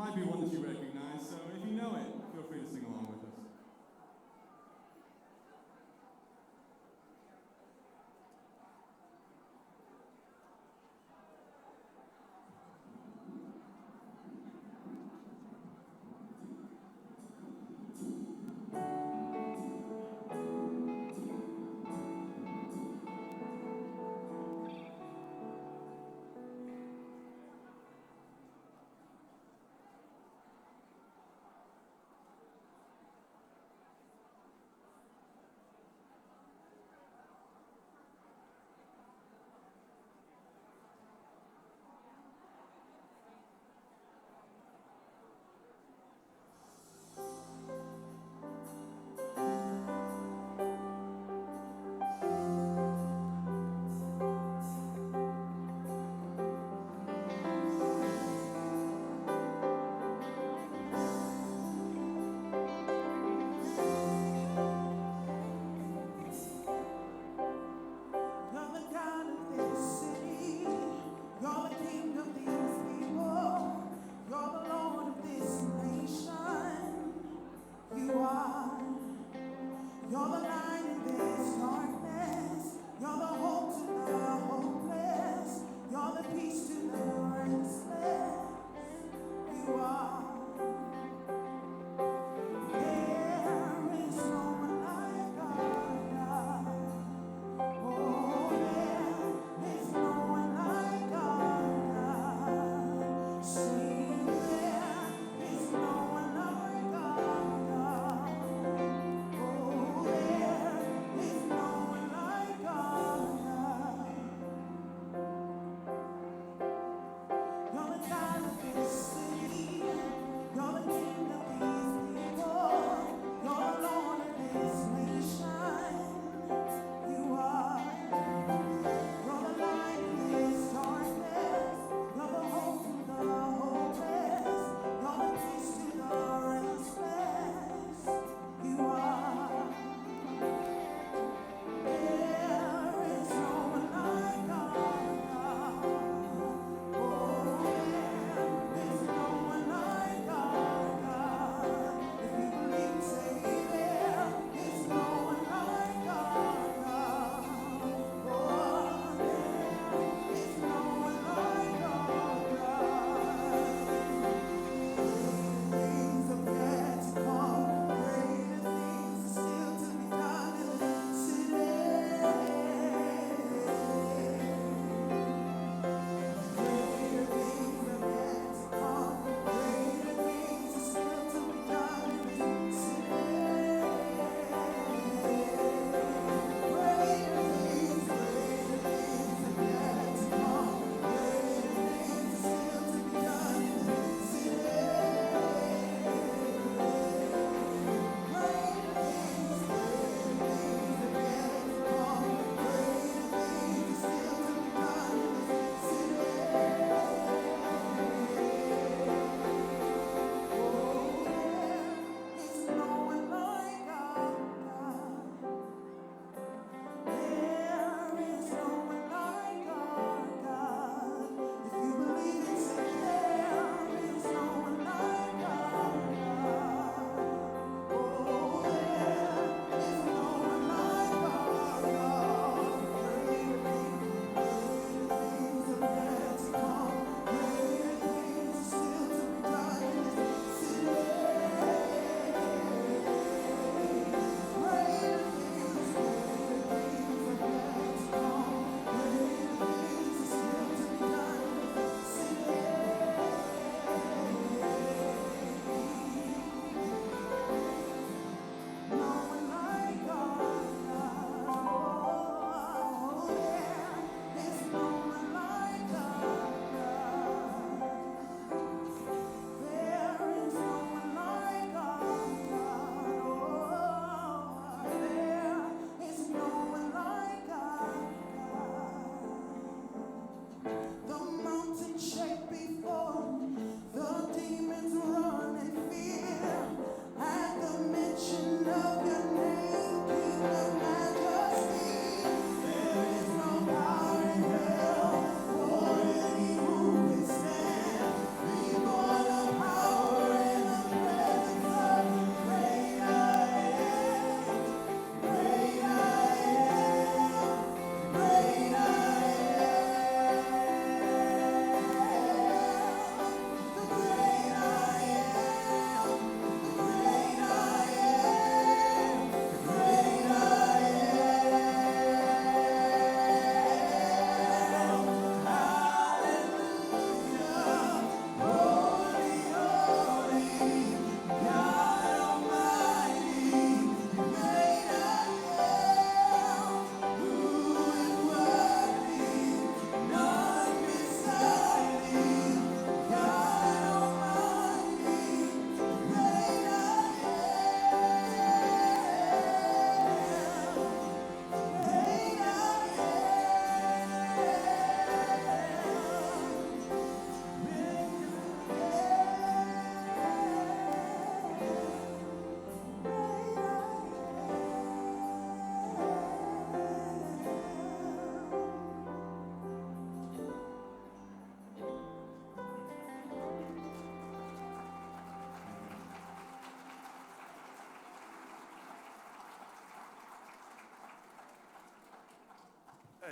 might be one that you recognize, so if you know it, feel free to sing along with us.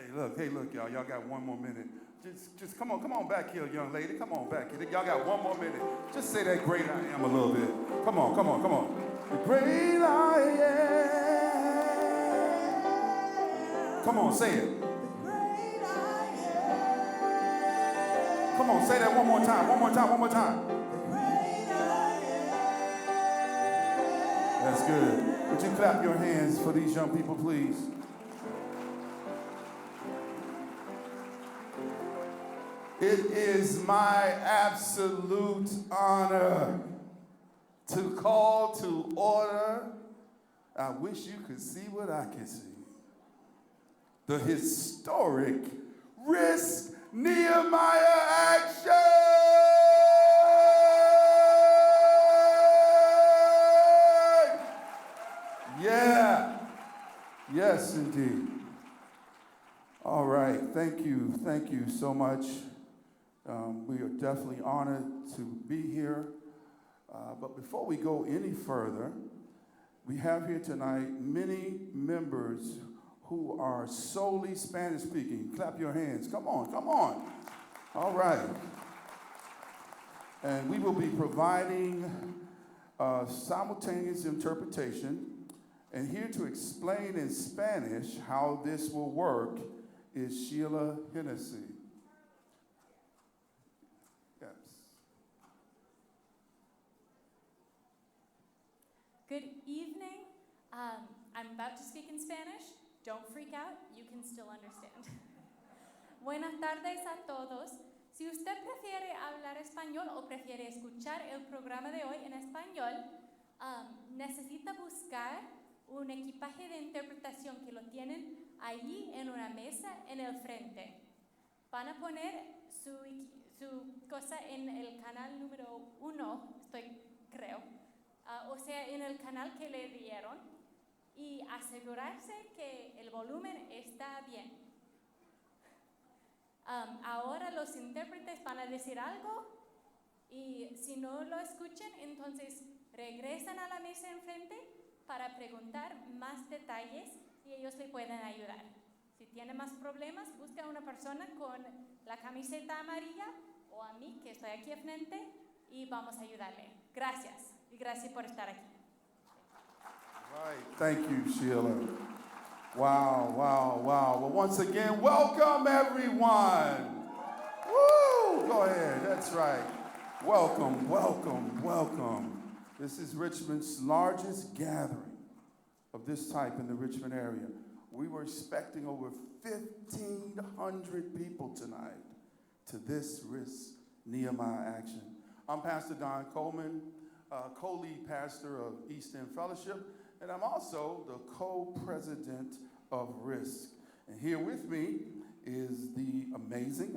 Hey, look, y'all. Y'all got one more minute. Just come on back here, young lady. Come on back here. Y'all got one more minute. Just say that great I am a little bit. Come on. The great I am. Come on, say it. The great I am. Come on, say that one more time. The great I am. That's good. Would you clap your hands for these young people, please? It is my absolute honor to call to order. I wish you could see what I can see. The historic Risk Nehemiah Action! Yeah. Yes, indeed. All right. Thank you so much. We are definitely honored to be here. But before we go any further, we have here tonight many members who are solely Spanish speaking. Clap your hands. Come on. All right. And we will be providing simultaneous interpretation. And here to explain in Spanish how this will work is Sheila Hennessy. Good evening. I'm about to speak in Spanish. Don't freak out, you can still understand. Buenas tardes a todos. Si usted prefiere hablar español o prefiere escuchar el programa de hoy en español, necesita buscar un equipaje de interpretación que lo tienen allí en una mesa en el frente. Van a poner su cosa en el canal número 1, creo. O sea, en el canal que le dieron, y asegurarse que el volumen está bien. Ahora los intérpretes van a decir algo, y si no lo escuchan, entonces regresan a la mesa enfrente para preguntar más detalles y ellos le pueden ayudar. Si tiene más problemas, busca a una persona con la camiseta amarilla o a mí, que estoy aquí enfrente, y vamos a ayudarle. Gracias. Y gracias por estar aquí. Right. Thank you, Sheila. Wow. Well, once again, welcome, everyone. Woo! Go ahead. That's right. Welcome. This is Richmond's largest gathering of this type in the Richmond area. We were expecting over 1,500 people tonight to this Risk Nehemiah Action. I'm Pastor Don Coleman, co-lead pastor of East End Fellowship, and I'm also the co-president of Risk. And here with me is the amazing,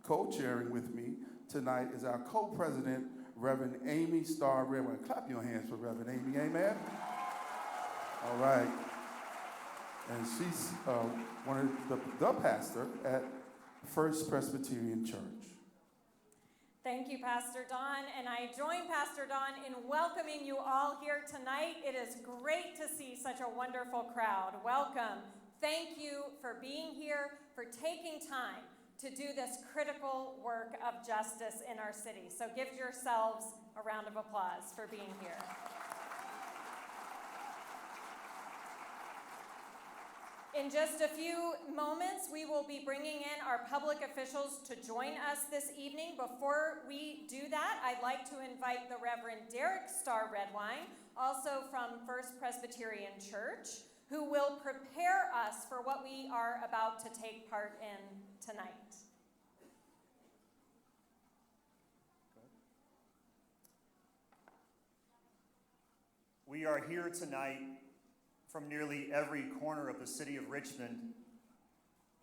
co-chairing with me tonight is our co-president, Reverend Amy Starr Redwine. Clap your hands for Reverend Amy, amen? All right. And she's one of the pastor at First Presbyterian Church. Thank you, Pastor Don, and I join Pastor Don in welcoming you all here tonight. It is great to see such a wonderful crowd. Welcome. Thank you for being here, for taking time to do this critical work of justice in our city. So give yourselves a round of applause for being here. In just a few moments, we will be bringing in our public officials to join us this evening. Before we do that, I'd like to invite the Reverend Derek Starr Redwine, also from First Presbyterian Church, who will prepare us for what we are about to take part in tonight. We are here tonight from nearly every corner of the city of Richmond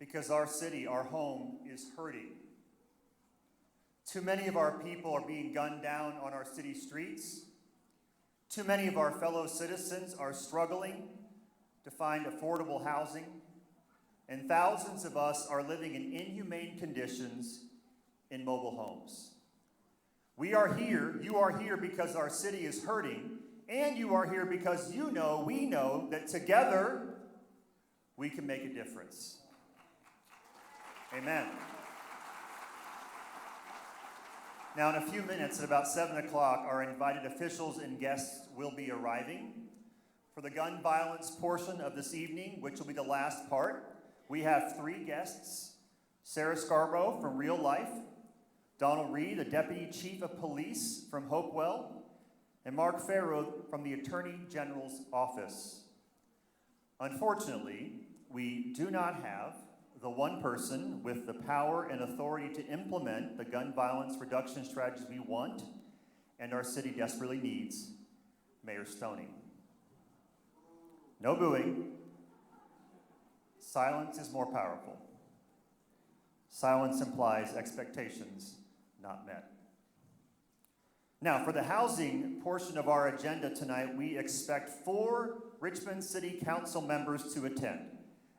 because our city, our home, is hurting. Too many of our people are being gunned down on our city streets. Too many of our fellow citizens are struggling to find affordable housing. And thousands of us are living in inhumane conditions in mobile homes. We are here, you are here because our city is hurting. And you are here because we know that together we can make a difference. Amen. Now, in a few minutes, at about 7 o'clock, our invited officials and guests will be arriving. For the gun violence portion of this evening, which will be the last part, we have 3 guests: Sarah Scarborough from Real Life, Donald Reed, the Deputy Chief of Police from Hopewell, and Mark Farrow from the Attorney General's Office. Unfortunately, we do not have the one person with the power and authority to implement the gun violence reduction strategies we want and our city desperately needs, Mayor Stoney. No booing. Silence is more powerful. Silence implies expectations not met. Now, for the housing portion of our agenda tonight, we expect 4 Richmond City Council members to attend: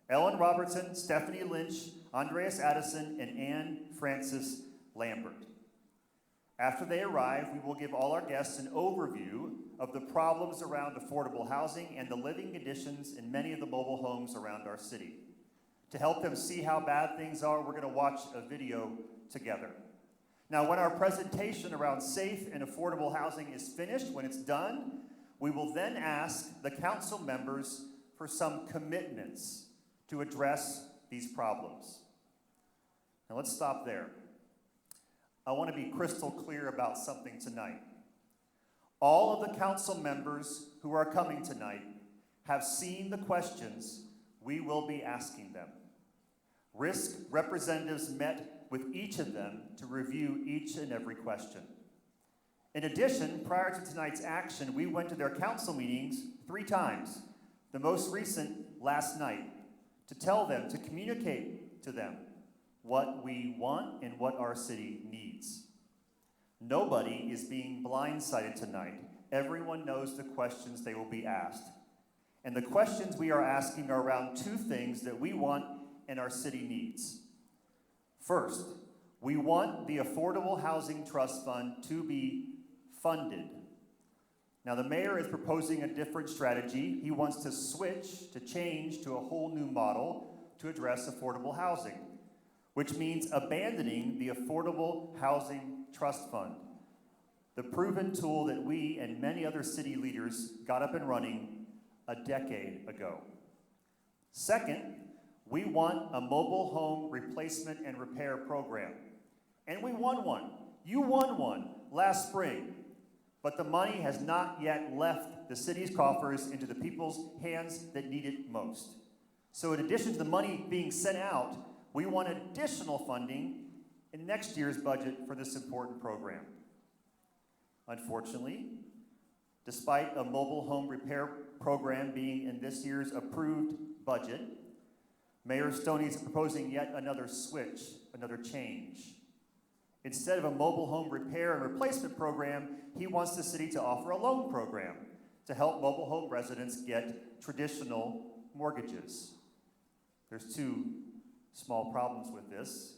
Ellen Robertson, Stephanie Lynch, Andreas Addison, and Ann Francis Lambert. After they arrive, we will give all our guests an overview of the problems around affordable housing and the living conditions in many of the mobile homes around our city. To help them see how bad things are, we're going to watch a video together. Now, when our presentation around safe and affordable housing is finished, when it's done, we will then ask the council members for some commitments to address these problems. Now, let's stop there. I want to be crystal clear about something tonight. All of the council members who are coming tonight have seen the questions we will be asking them. Risk representatives met with each of them to review each and every question. In addition, prior to tonight's action, we went to their council meetings 3 times, the most recent last night, to tell them, to communicate to them what we want and what our city needs. Nobody is being blindsided tonight. Everyone knows the questions they will be asked. And the questions we are asking are around 2 things that we want and our city needs. First, we want the Affordable Housing Trust Fund to be funded. Now, the mayor is proposing a different strategy. He wants to change to a whole new model to address affordable housing, which means abandoning the Affordable Housing Trust Fund, the proven tool that we and many other city leaders got up and running a decade ago. Second, we want a mobile home replacement and repair program. And we won one. You won one last spring. But the money has not yet left the city's coffers into the people's hands that need it most. So in addition to the money being sent out, we want additional funding in next year's budget for this important program. Unfortunately, despite a mobile home repair program being in this year's approved budget, Mayor Stoney is proposing yet another switch, another change. Instead of a mobile home repair and replacement program, he wants the city to offer a loan program to help mobile home residents get traditional mortgages. There's 2 small problems with this.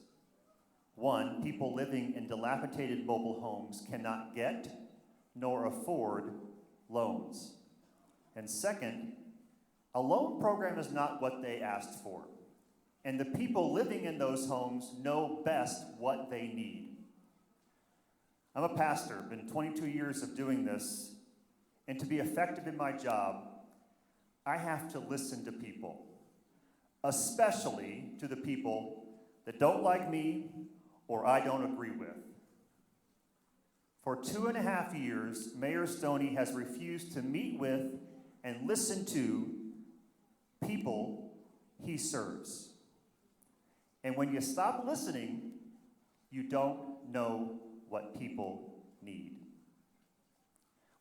One, people living in dilapidated mobile homes cannot get nor afford loans. And second, a loan program is not what they asked for. And the people living in those homes know best what they need. I'm a pastor, been 22 years of doing this, and to be effective in my job, I have to listen to people, especially to the people that don't like me or I don't agree with. For 2.5 years, Mayor Stoney has refused to meet with and listen to people he serves. And when you stop listening, you don't know what people need.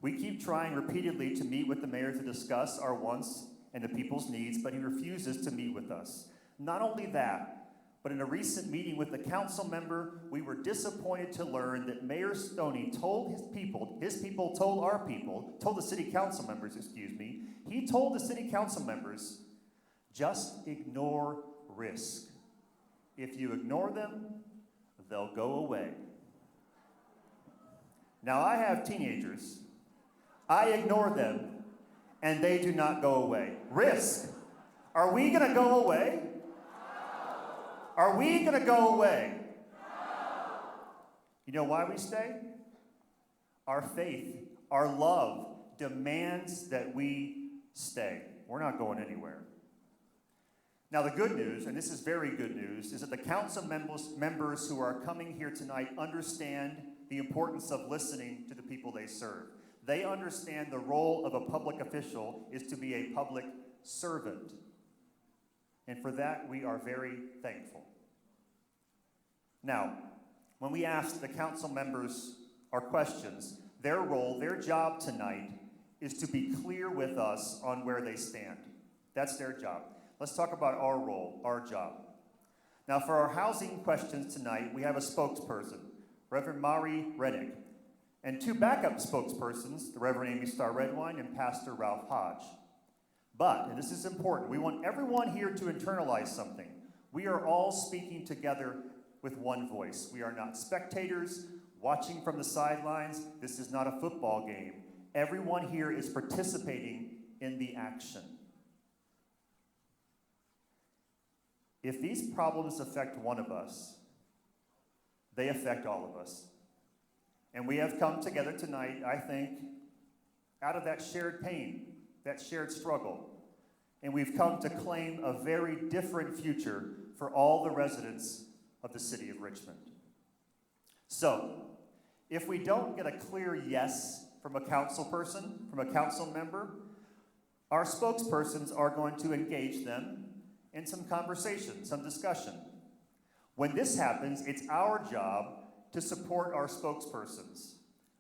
We keep trying repeatedly to meet with the mayor to discuss our wants and the people's needs, but he refuses to meet with us. Not only that, but in a recent meeting with the council member, we were disappointed to learn that Mayor Stoney told told the city council members, he told the city council members, just ignore risk. If you ignore them, they'll go away. Now, I have teenagers. I ignore them, and they do not go away. Risk. Are we going to go away? Are we going to go away? You know why we stay? Our faith, our love demands that we stay. We're not going anywhere. Now, the good news, and this is very good news, is that the council members who are coming here tonight understand the importance of listening to the people they serve. They understand the role of a public official is to be a public servant. And for that, we are very thankful. Now, when we ask the council members our questions, their role, their job tonight is to be clear with us on where they stand. That's their job. Let's talk about our role, our job. Now, for our housing questions tonight, we have a spokesperson, Reverend Mari Reddick, and two backup spokespersons, the Reverend Amy Starr Redwine and Pastor Ralph Hodge. But, and this is important, we want everyone here to internalize something. We are all speaking together with one voice. We are not spectators watching from the sidelines. This is not a football game. Everyone here is participating in the action. If these problems affect one of us, they affect all of us. And we have come together tonight, I think, out of that shared pain, that shared struggle. And we've come to claim a very different future for all the residents of the city of Richmond. So, if we don't get a clear yes from a council person, from a council member, our spokespersons are going to engage them in some conversation, some discussion. When this happens, it's our job to support our spokespersons.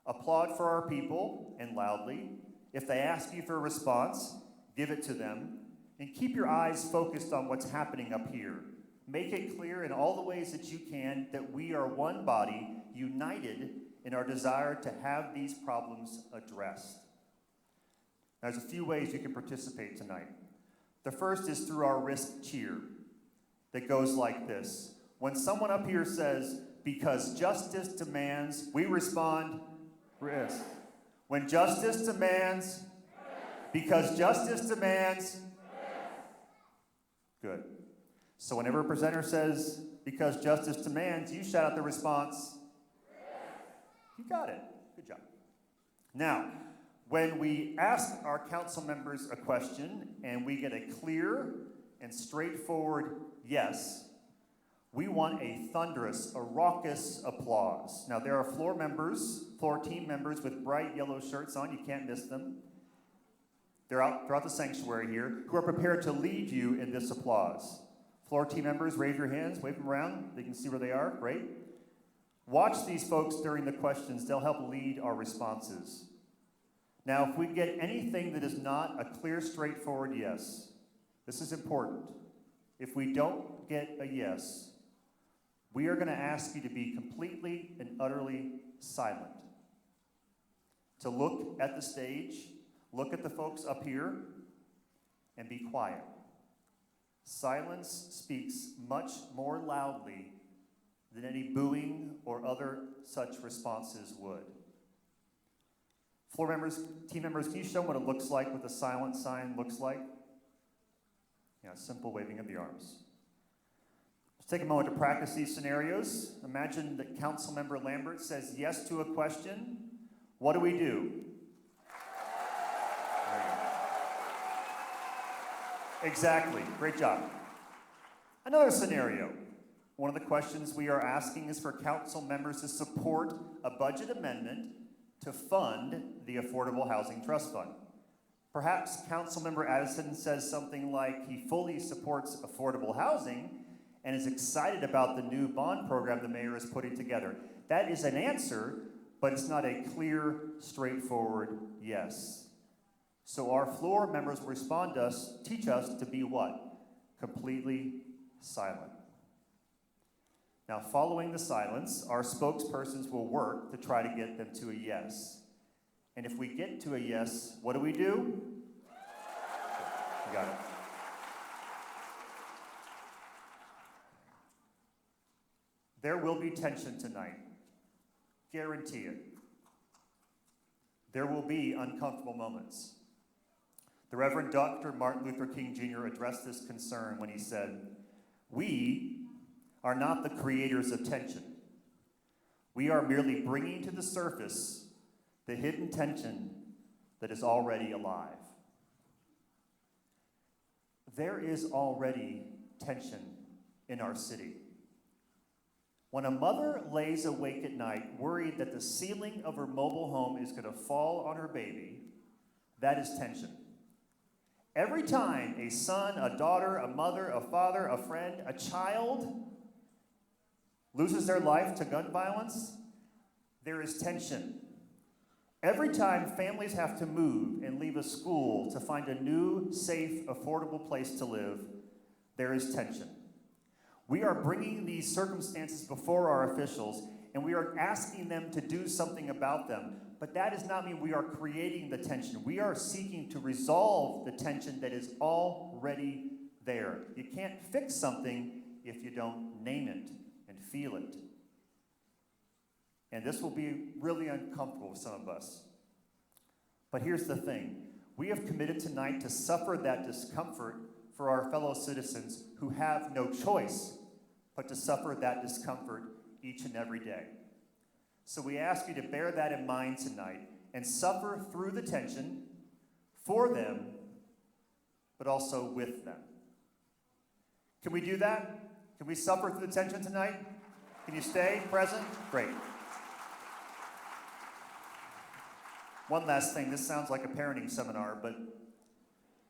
Applaud for our people, and loudly. If they ask you for a response, give it to them. And keep your eyes focused on what's happening up here. Make it clear in all the ways that you can that we are one body, united in our desire to have these problems addressed. There's a few ways you can participate tonight. The first is through our risk cheer that goes like this. When someone up here says, "Because justice demands," we respond, "Risk." When justice demands, because justice demands, good. So whenever a presenter says, "Because justice demands," you shout out the response, "You got it." Good job. Now, when we ask our council members a question and we get a clear and straightforward yes, we want a thunderous, a raucous applause. Now, there are floor team members with bright yellow shirts on. You can't miss them. They're out throughout the sanctuary here, who are prepared to lead you in this applause. Floor team members, raise your hands, wave them around. They can see where they are. Great. Watch these folks during the questions. They'll help lead our responses. Now, if we get anything that is not a clear, straightforward yes, this is important. If we don't get a yes, we are going to ask you to be completely and utterly silent. To look at the stage, look at the folks up here, and be quiet. Silence speaks much more loudly than any booing or other such responses would. Floor members, team members, can you show them what it looks like, what the silent sign looks like? Yeah, simple waving of the arms. Let's take a moment to practice these scenarios. Imagine that Councilmember Lambert says yes to a question. What do we do? There you go. Exactly. Great job. Another scenario. One of the questions we are asking is for council members to support a budget amendment to fund the Affordable Housing Trust Fund. Perhaps Councilmember Addison says something like he fully supports affordable housing and is excited about the new bond program the mayor is putting together. That is an answer, but it's not a clear, straightforward yes. So our floor members will respond to us, teach us to be what? Completely silent. Now, following the silence, our spokespersons will work to try to get them to a yes. And if we get to a yes, what do? You got it. There will be tension tonight. Guarantee it. There will be uncomfortable moments. The Reverend Dr. Martin Luther King Jr. addressed this concern when he said, "We are not the creators of tension. We are merely bringing to the surface the hidden tension that is already alive." There is already tension in our city. When a mother lays awake at night worried that the ceiling of her mobile home is going to fall on her baby, that is tension. Every time a son, a daughter, a mother, a father, a friend, a child loses their life to gun violence, there is tension. Every time families have to move and leave a school to find a new, safe, affordable place to live, there is tension. We are bringing these circumstances before our officials, and we are asking them to do something about them. But that does not mean we are creating the tension. We are seeking to resolve the tension that is already there. You can't fix something if you don't name it and feel it. And this will be really uncomfortable for some of us. But here's the thing. We have committed tonight to suffer that discomfort for our fellow citizens who have no choice but to suffer that discomfort each and every day. So we ask you to bear that in mind tonight and suffer through the tension for them, but also with them. Can we do that? Can we suffer through the tension tonight? Can you stay present? Great. One last thing. This sounds like a parenting seminar, but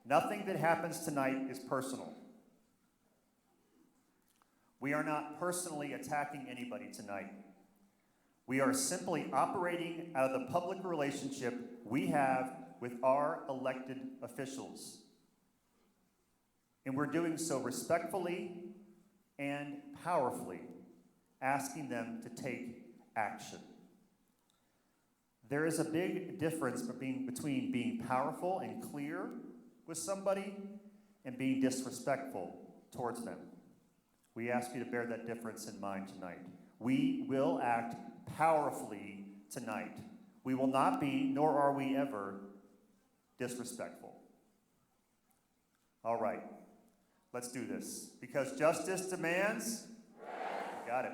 nothing that happens tonight is personal. We are not personally attacking anybody tonight. We are simply operating out of the public relationship we have with our elected officials. And we're doing so respectfully and powerfully, asking them to take action. There is a big difference between being powerful and clear with somebody and being disrespectful towards them. We ask you to bear that difference in mind tonight. We will act powerfully tonight. We will not be, nor are we ever, disrespectful. All right, let's do this. Because justice demands. Got it.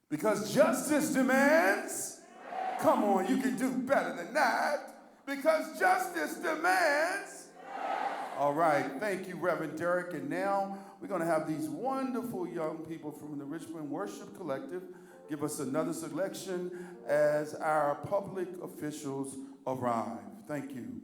Because justice demands. Come on, you can do better than that. Because justice demands. All right, thank you, Reverend Derek. And now we're going to have these wonderful young people from the Richmond Worship Collective give us another selection as our public officials arrive. Thank you.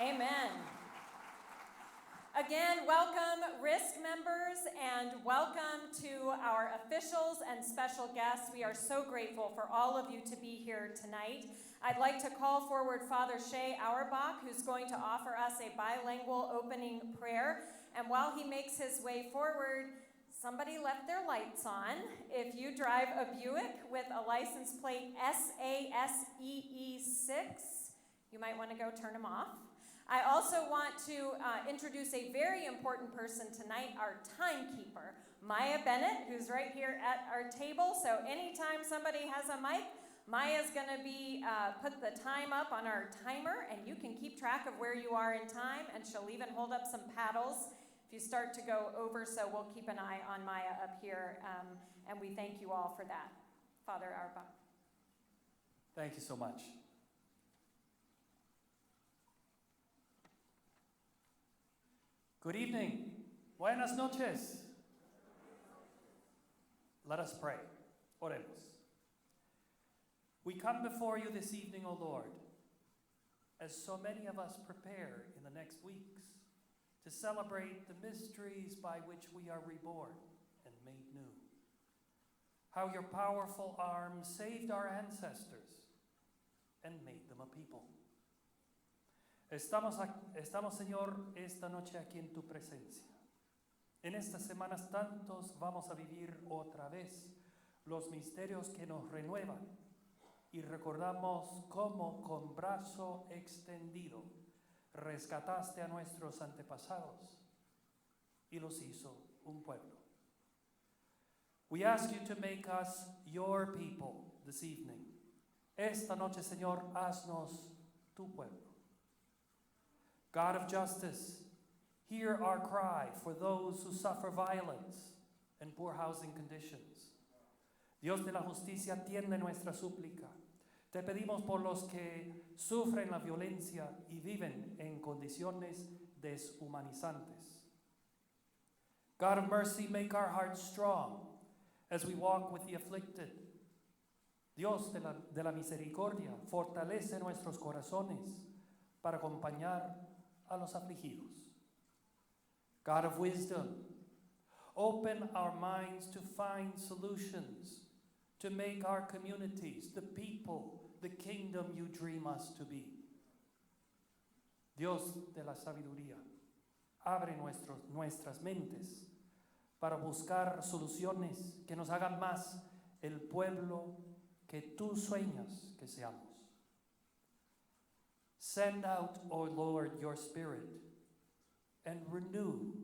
Amen. Again, welcome RISC members and welcome to our officials and special guests. We are so grateful for all of you to be here tonight. I'd like to call forward Father Shay Auerbach, who's going to offer us a bilingual opening prayer. And while he makes his way forward, somebody left their lights on. If you drive a Buick with a license plate SASEE6, you might want to go turn them off. I also want to introduce a very important person tonight, our timekeeper, Maya Bennett, who's right here at our table. So anytime somebody has a mic, Maya's going to be put the time up on our timer, and you can keep track of where you are in time, and she'll even hold up some paddles if you start to go over, so we'll keep an eye on Maya up here, and we thank you all for that. Father Auerbach. Thank you so much. Good evening. Buenas noches. Let us pray. Oremos. We come before you this evening, O Lord, as so many of us prepare in the next weeks to celebrate the mysteries by which we are reborn and made new. How your powerful arm saved our ancestors and made them a people. Estamos, Señor, esta noche aquí en tu presencia. En estas semanas tantos vamos a vivir otra vez los misterios que nos renuevan y recordamos cómo con brazo extendido rescataste a nuestros antepasados y los hizo un pueblo. We ask you to make us your people this evening. Esta noche, Señor, haznos tu pueblo. God of justice, hear our cry for those who suffer violence and poor housing conditions. Dios de la justicia, atiende nuestra súplica. Te pedimos por los que sufren la violencia y viven en condiciones deshumanizantes. God of mercy, make our hearts strong as we walk with the afflicted. Dios de la misericordia, fortalece nuestros corazones para acompañar a los afligidos. God of wisdom, open our minds to find solutions to make our communities, the people, the kingdom you dream us to be. Dios de la sabiduría, abre nuestras mentes para buscar soluciones que nos hagan más el pueblo que tú sueñas que seamos. Send out, O Lord, your Spirit and renew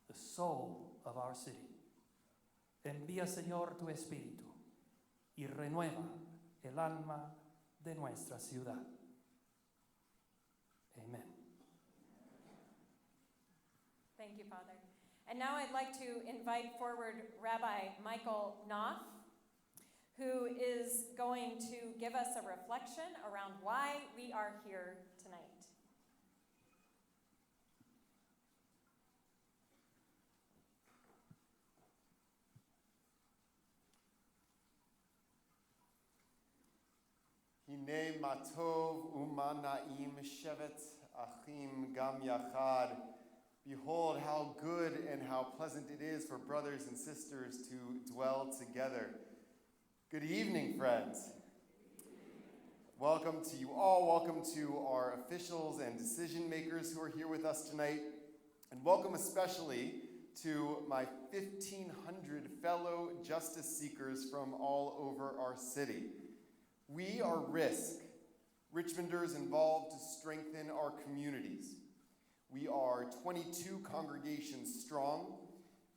the soul of our city. Envía, Señor, tu Espíritu y renueva el alma de nuestra ciudad. Amen. Thank you, Father. And now I'd like to invite forward Rabbi Michael Knopf, who is going to give us a reflection around why we are here tonight. Hine matov umanaim shevet achim gam yachad. Behold how good and how pleasant it is for brothers and sisters to dwell together. Good evening, friends. Welcome to you all. Welcome to our officials and decision makers who are here with us tonight. And welcome especially to my 1,500 fellow justice seekers from all over our city. We are RISC, Richmonders involved to strengthen our communities. We are 22 congregations strong,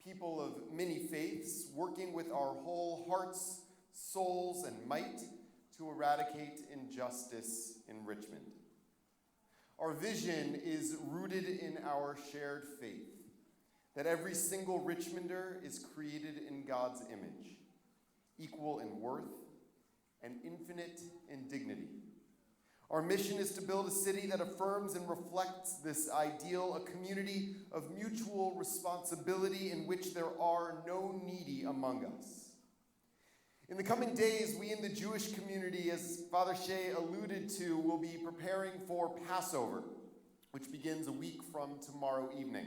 people of many faiths, working with our whole hearts, souls, and might to eradicate injustice in Richmond. Our vision is rooted in our shared faith, that every single Richmonder is created in God's image, equal in worth and infinite in dignity. Our mission is to build a city that affirms and reflects this ideal, a community of mutual responsibility in which there are no needy among us. In the coming days, we in the Jewish community, as Father Shea alluded to, will be preparing for Passover, which begins a week from tomorrow evening.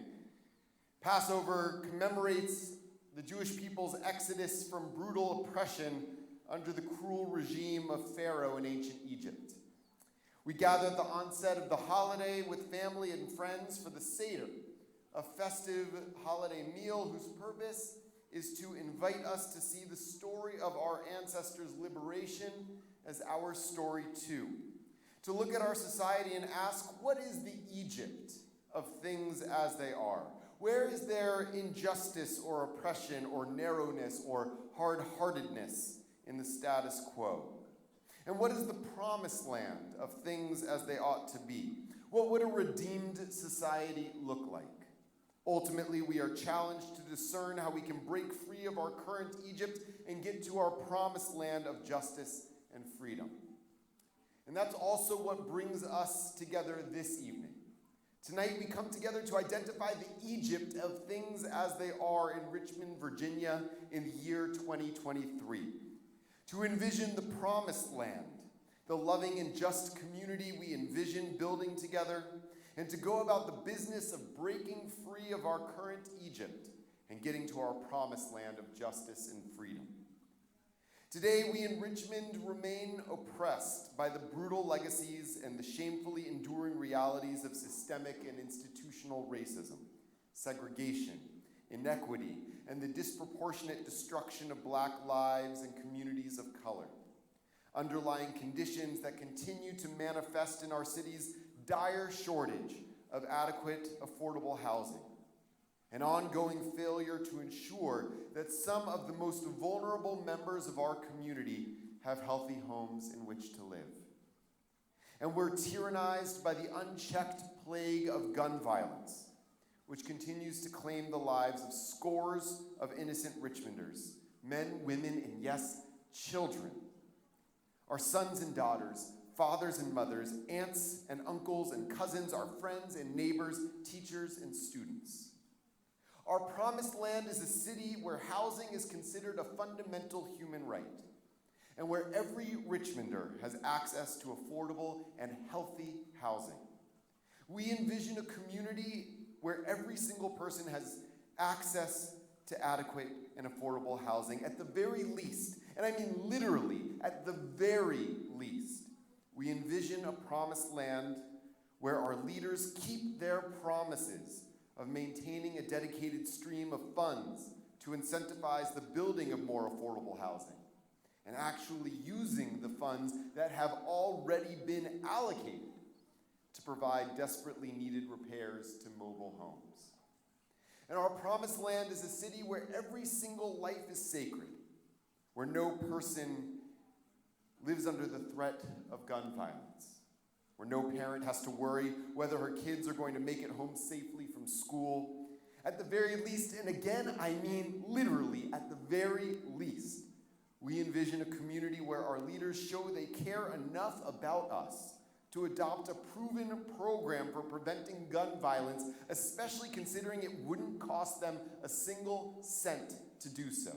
Passover commemorates the Jewish people's exodus from brutal oppression under the cruel regime of Pharaoh in ancient Egypt. We gather at the onset of the holiday with family and friends for the Seder, a festive holiday meal whose purpose is to invite us to see the story of our ancestors' liberation as our story too. To look at our society and ask, what is the Egypt of things as they are? Where is there injustice or oppression or narrowness or hard-heartedness in the status quo? And what is the promised land of things as they ought to be? What would a redeemed society look like? Ultimately, we are challenged to discern how we can break free of our current Egypt and get to our promised land of justice and freedom. And that's also what brings us together this evening. Tonight, we come together to identify the Egypt of things as they are in Richmond, Virginia in the year 2023. To envision the promised land, the loving and just community we envision building together, and to go about the business of breaking free of our current Egypt and getting to our promised land of justice and freedom. Today, we in Richmond remain oppressed by the brutal legacies and the shamefully enduring realities of systemic and institutional racism, segregation, inequity, and the disproportionate destruction of Black lives and communities of color. Underlying conditions that continue to manifest in our city's dire shortage of adequate, affordable housing. An ongoing failure to ensure that some of the most vulnerable members of our community have healthy homes in which to live. And we're tyrannized by the unchecked plague of gun violence, which continues to claim the lives of scores of innocent Richmonders, men, women, and yes, children. Our sons and daughters, fathers and mothers, aunts and uncles and cousins, our friends and neighbors, teachers and students. Our promised land is a city where housing is considered a fundamental human right, and where every Richmonder has access to affordable and healthy housing. We envision a community where every single person has access to adequate and affordable housing at the very least, and I mean literally at the very least. We envision a promised land where our leaders keep their promises of maintaining a dedicated stream of funds to incentivize the building of more affordable housing, and actually using the funds that have already been allocated to provide desperately needed repairs to mobile homes. And our promised land is a city where every single life is sacred, where no person lives under the threat of gun violence, where no parent has to worry whether her kids are going to make it home safely from school. At the very least, and again, I mean literally at the very least, we envision a community where our leaders show they care enough about us to adopt a proven program for preventing gun violence, especially considering it wouldn't cost them a single cent to do so.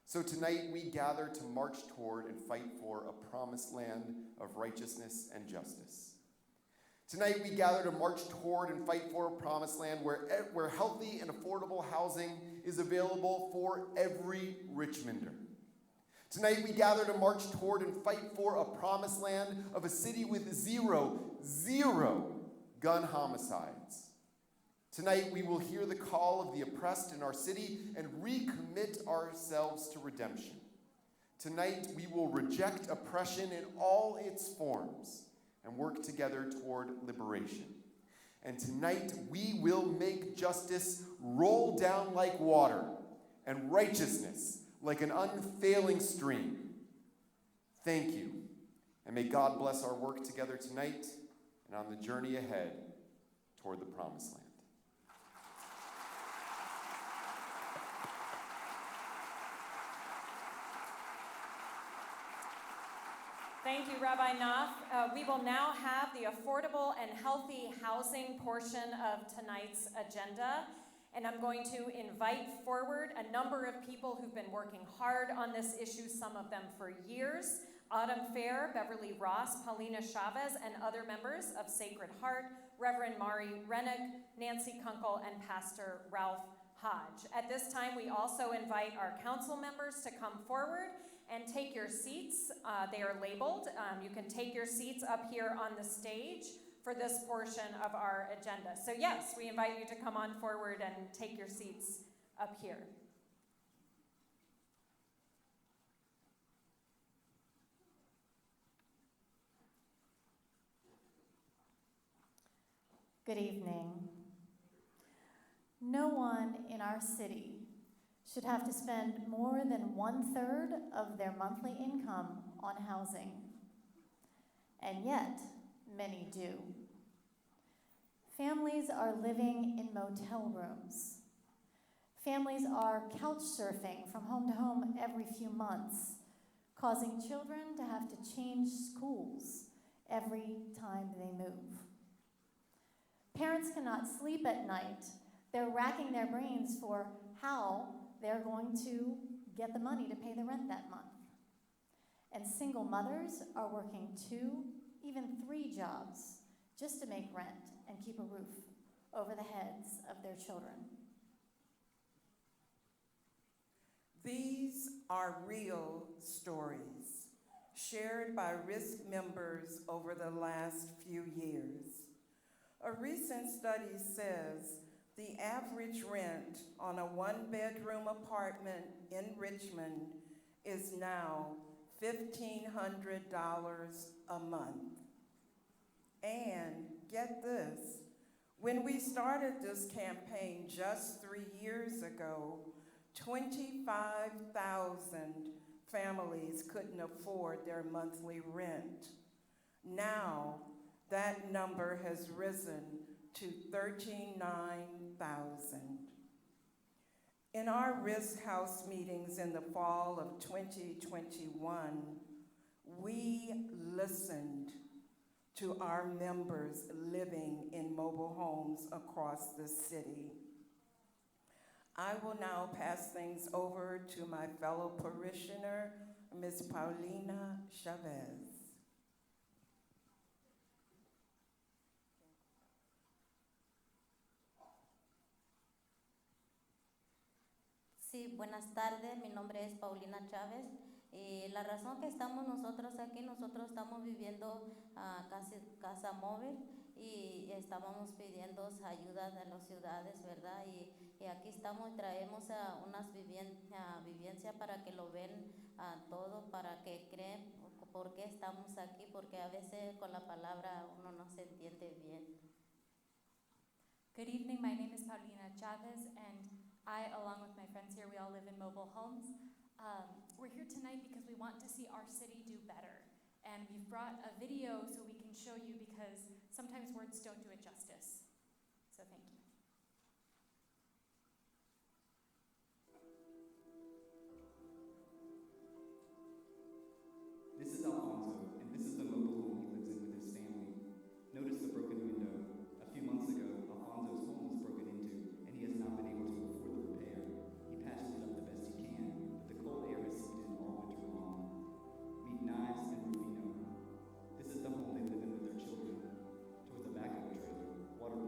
So tonight we gather to march toward and fight for a promised land of righteousness and justice. Tonight we gather to march toward and fight for a promised land where healthy and affordable housing is available for every Richmonder. Tonight we gather to march toward and fight for a promised land of a city with zero gun homicides. Tonight we will hear the call of the oppressed in our city and recommit ourselves to redemption. Tonight we will reject oppression in all its forms and work together toward liberation. And tonight we will make justice roll down like water and righteousness like an unfailing stream. Thank you, and may God bless our work together tonight and on the journey ahead toward the promised land. Thank you, Rabbi Knopf. We will now have the affordable and healthy housing portion of tonight's agenda. And I'm going to invite forward a number of people who've been working hard on this issue, some of them for years. Autumn Fair, Beverly Ross, Paulina Chavez, and other members of Sacred Heart, Reverend Mari Rennick, Nancy Kunkel, and Pastor Ralph Hodge. At this time, we also invite our council members to come forward and take your seats. They are labeled. You can take your seats up here on the stage for this portion of our agenda. So yes, we invite you to come on forward and take your seats up here. Good evening. No one in our city should have to spend more than 1/3 of their monthly income on housing. And yet, many do. Families are living in motel rooms. Families are couch surfing from home to home every few months, causing children to have to change schools every time they move. Parents cannot sleep at night. They're racking their brains for how they're going to get the money to pay the rent that month. And single mothers are working 2, even 3 jobs just to make rent and keep a roof over the heads of their children. These are real stories shared by RISC members over the last few years. A recent study says the average rent on a 1-bedroom apartment in Richmond is now $1,500 a month. And get this, when we started this campaign just 3 years ago, 25,000 families couldn't afford their monthly rent. Now, that number has risen to 39,000. In our RISC House meetings in the fall of 2021, we listened to our members living in mobile homes across the city. I will now pass things over to my fellow parishioner, Ms. Paulina Chavez. Sí, buenas tardes, mi nombre es Paulina Chávez. La razón que estamos nosotros aquí, nosotros estamos viviendo casi casa móvil y estábamos pidiendo ayuda de las ciudades, ¿verdad? Y aquí estamos, traemos unas vivencias para que lo ven todo, para que creen por qué estamos aquí, porque a veces con la palabra uno no se entiende bien. Good evening, my name is Paulina Chavez, and I, along with my friends here, we all live in mobile homes. We're here tonight because we want to see our city do better. And we've brought a video so we can show you, because sometimes words don't do it justice. So thank you. This is Alfonso, and this is the mobile home he lives in with his family. Notice the broken window. A few months ago, Alfonso's home was broken into, and he has not been able to afford the repair. He patches it up the best he can, but the cold air has seeped in all winter long. Meet Knives and Rufino. This is the home they live in with their children. Towards the back of the trailer, water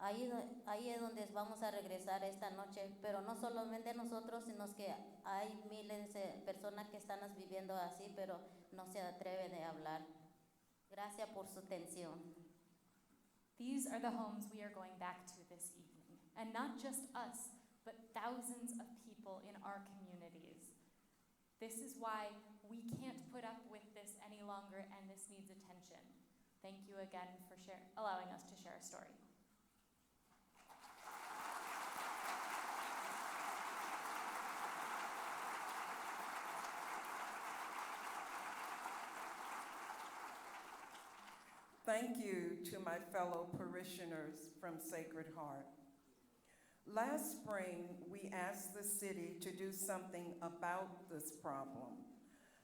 ahí es donde vamos a regresar esta noche, pero no solamente nosotros, sino que hay miles de personas que están viviendo así, pero no se atreven a hablar. Gracias por su atención. These are the homes we are going back to this evening. And not just us, but thousands of people in our communities. This is why we can't put up with this any longer, and this needs attention. Thank you again for allowing us to share a story. Thank you to my fellow parishioners from Sacred Heart. Last spring, we asked the city to do something about this problem.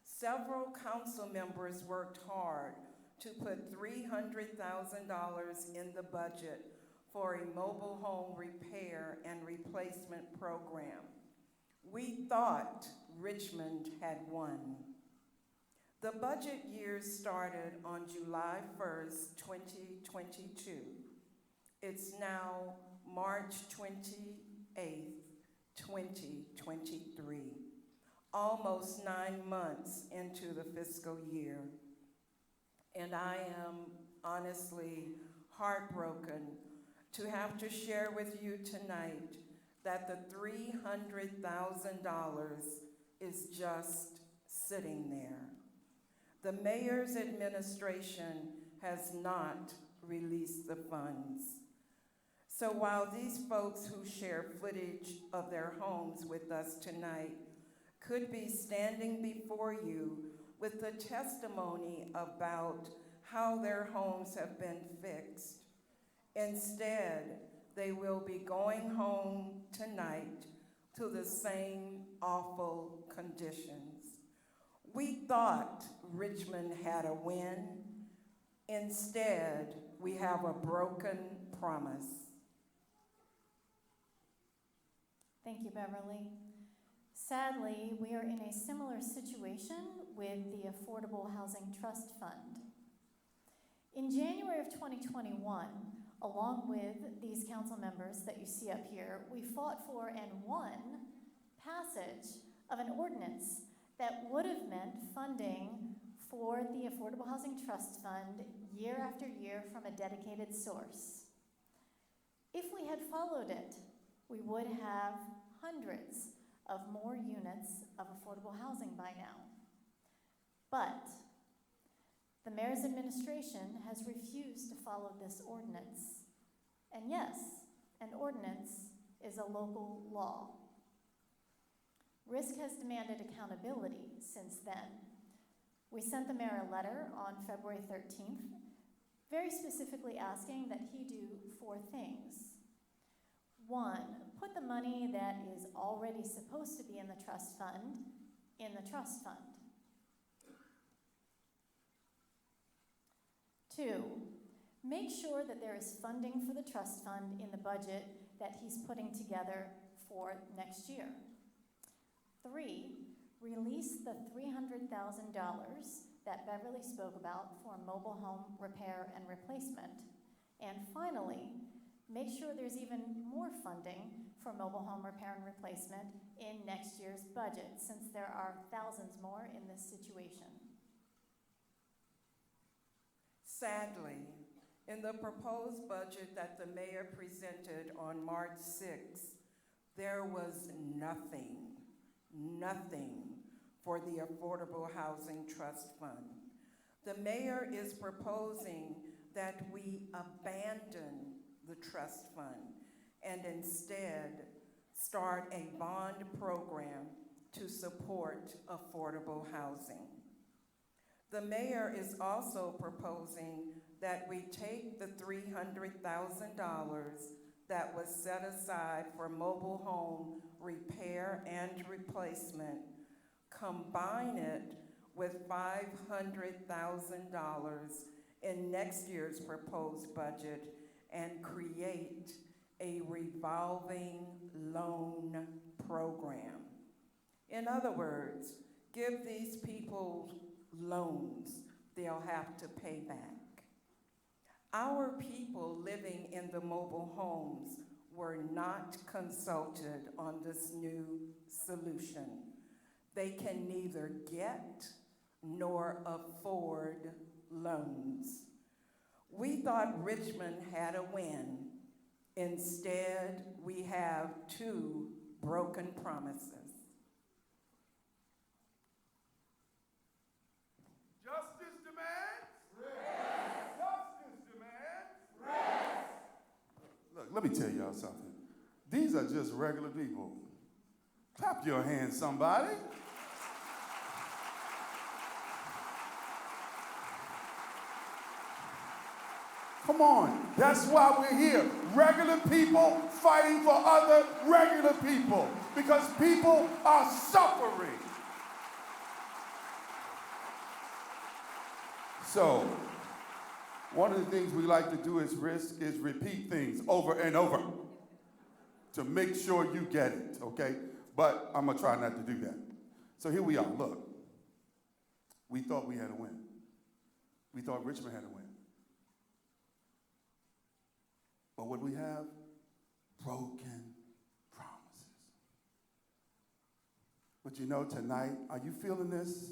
Several council members worked hard to put $300,000 in the budget for a mobile home repair and replacement program. We thought Richmond had won. The budget year started on July 1st, 2022. It's now March 28th, 2023, almost 9 months into the fiscal year. And I am honestly heartbroken to have to share with you tonight that the $300,000 is just sitting there. The mayor's administration has not released the funds. So while these folks who share footage of their homes with us tonight could be standing before you with the testimony about how their homes have been fixed, instead, they will be going home tonight to the same awful conditions. We thought Richmond had a win. Instead, we have a broken promise. Thank you, Beverly. Sadly, we are in a similar situation with the Affordable Housing Trust Fund. In January of 2021, along with these council members that you see up here, we fought for and won passage of an ordinance that would have meant funding for the Affordable Housing Trust Fund year after year from a dedicated source. If we had followed it, we would have hundreds of more units of affordable housing by now. But the mayor's administration has refused to follow this ordinance. And yes, an ordinance is a local law. RISC has demanded accountability since then. We sent the mayor a letter on February 13th, very specifically asking that he do 4 things. 1, put the money that is already supposed to be in the trust fund in the trust fund. 2, make sure that there is funding for the trust fund in the budget that he's putting together for next year. 3, release the $300,000 that Beverly spoke about for mobile home repair and replacement. And finally, make sure there's even more funding for mobile home repair and replacement in next year's budget, since there are thousands more in this situation. Sadly, in the proposed budget that the mayor presented on March 6th, there was nothing for the Affordable Housing Trust Fund. The mayor is proposing that we abandon the trust fund and instead start a bond program to support affordable housing. The mayor is also proposing that we take the $300,000 that was set aside for mobile home repair and replacement, combine it with $500,000 in next year's proposed budget, and create a revolving loan program. In other words, give these people loans they'll have to pay back. Our people living in the mobile homes were not consulted on this new solution. They can neither get nor afford loans. We thought Richmond had a win. Instead, we have two broken promises. Justice demands? Rest. Justice demands? Rest. Look, let me tell y'all something. These are just regular people. Clap your hands, somebody. Come on, that's why we're here. Regular people fighting for other regular people because people are suffering. So, one of the things we like to do as risk is repeat things over and over to make sure you get it, okay? But I'm gonna try not to do that. So here we are, look. We thought we had a win. We thought Richmond had a win. But what we have? Broken promises. But you know, tonight, are you feeling this?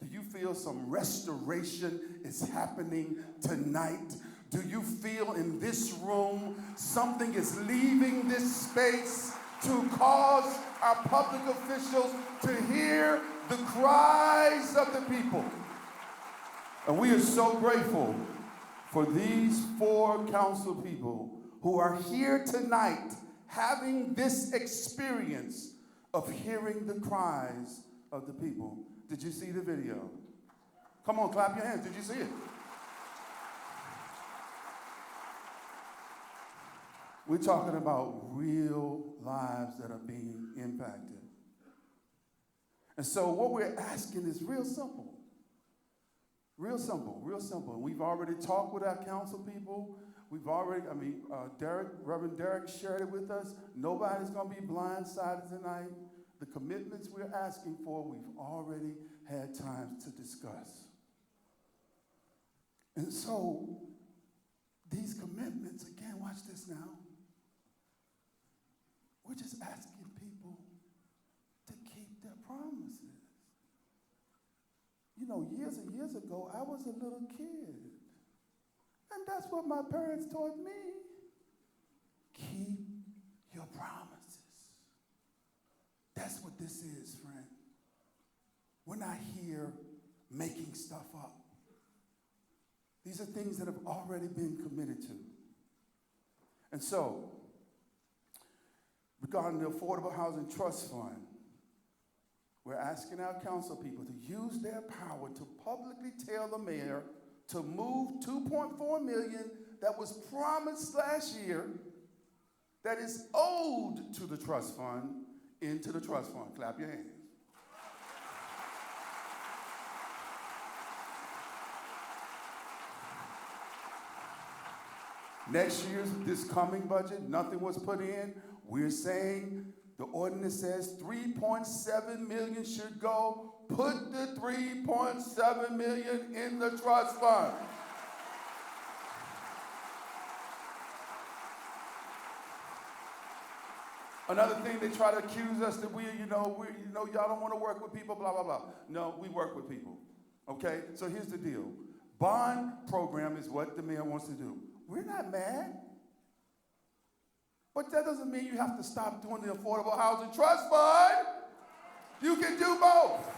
Do you feel some restoration is happening tonight? Do you feel in this room something is leaving this space to cause our public officials to hear the cries of the people? And we are so grateful for these 4 council people who are here tonight having this experience of hearing the cries of the people. Did you see the video? Come on, clap your hands. Did you see it? We're talking about real lives that are being impacted. And so what we're asking is real simple. Real simple, real simple. We've already talked with our council people. We've already, Reverend Derek shared it with us. Nobody's going to be blindsided tonight. The commitments we're asking for, we've already had time to discuss. And so, these commitments, again, watch this now. We're just asking people to keep their promises. You know, years and years ago, I was a little kid. And that's what my parents taught me. Keep your promises. That's what this is, friend. We're not here making stuff up. These are things that have already been committed to. And so, regarding the Affordable Housing Trust Fund, we're asking our council people to use their power to publicly tell the mayor to move $2.4 million that was promised last year that is owed to the trust fund into the trust fund. Clap your hands. Next year's, this coming budget, nothing was put in. We're saying the ordinance says 3.7 million should go. Put the 3.7 million in the trust fund. Another thing, they try to accuse us that y'all don't want to work with people, blah, blah, blah. No, we work with people, okay? So here's the deal. Bond program is what the mayor wants to do. We're not mad. But that doesn't mean you have to stop doing the Affordable Housing Trust Fund. You can do both.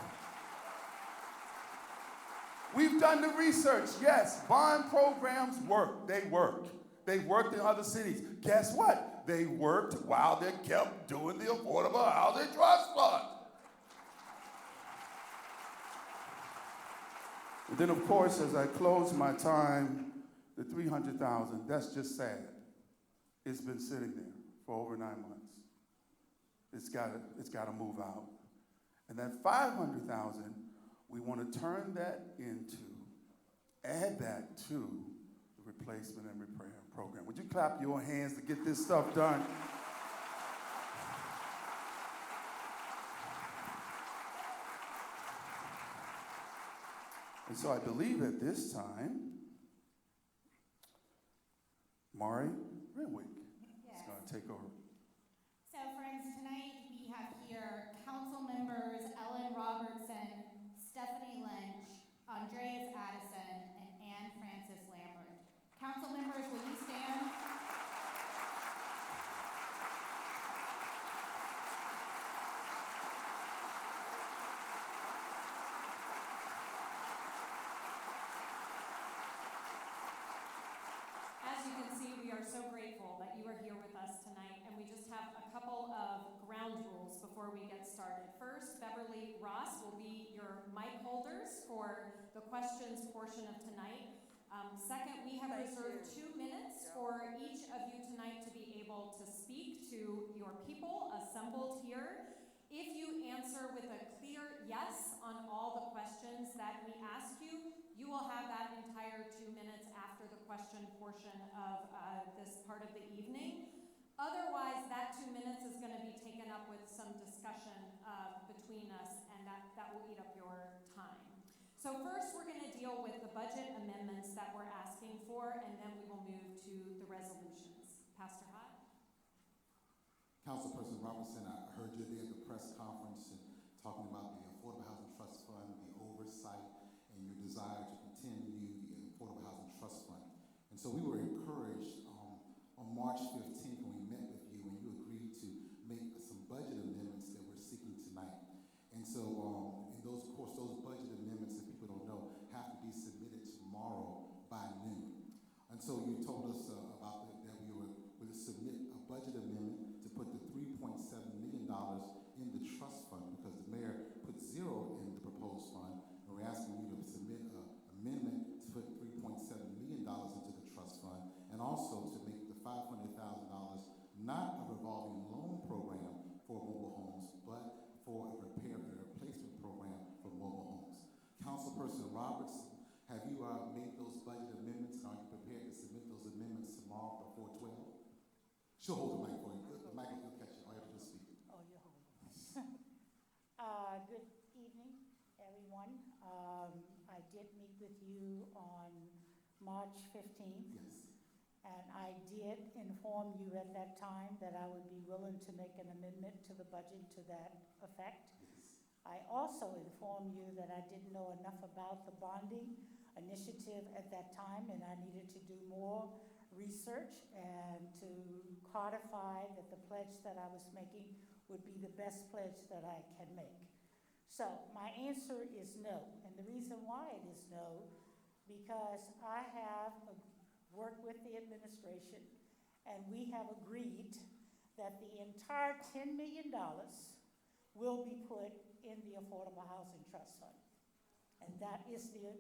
We've done the research. Yes, bond programs work. They work. They worked in other cities. Guess what? They worked while they kept doing the Affordable Housing Trust Fund. And then, of course, as I close my time, the $300,000, that's just sad. It's been sitting there for over 9 months. It's got to move out. And that $500,000, we want to turn that into, add that to the replacement and repair program. Would you clap your hands to get this stuff done? And so I believe at this time, Mari Renwick is Yes. going to take over. So friends, tonight we have here council members Ellen Robertson, Stephanie Lynch, Andreas Addison, and Anne Francis Lambert. Council members, will you stand? As you can see, we are so grateful that you are here with us tonight, and we just have a couple of ground rules before we get started. First, Beverly Ross will be your mic holders for the questions portion of tonight. Second, we have reserved 2 minutes for each of you tonight to be able to speak to your people assembled here. If you answer with a clear yes on all the questions that we ask you, you will have that entire 2 minutes after the question portion of this part of the evening. Otherwise, that 2 minutes is going to be taken up with some discussion between us, and that will eat up your time. So first, we're going to deal with the budget amendments that we're asking for, and then we will move to the resolutions. Pastor Hott? Councilperson Robinson, I heard you there at the press conference and talking about the Affordable Housing Trust Fund, the oversight, and your desire to continue the Affordable Housing Trust Fund. And so we were encouraged on March 15th when we met with you and you agreed to make some budget amendments that we're seeking tonight. And so in those budget amendments, if people don't know, have to be submitted tomorrow by noon. And so you told us that we were going to submit a budget amendment to put the $3.7 million in the trust fund because the mayor put zero in the proposed fund. And we're asking you to submit an amendment to put $3.7 million into the trust fund and also to make the $500,000 not a revolving loan program for mobile homes, but for a repair and replacement program for mobile homes. Councilperson Robertson, have you made those budget amendments and are you prepared to submit those amendments tomorrow before 12? She'll hold the mic for you. The mic will catch you. All you have to do is speak. Oh, you're holding it. Good evening, everyone. I did meet with you on March 15th. Yes. And I did inform you at that time that I would be willing to make an amendment to the budget to that effect. Yes. I also informed you that I didn't know enough about the bonding initiative at that time, and I needed to do more research and to codify that the pledge that I was making would be the best pledge that I can make. So my answer is no, and the reason why it is no, because I have worked with the administration, and we have agreed that the entire $10 million will be put in the Affordable Housing Trust Fund. And that is the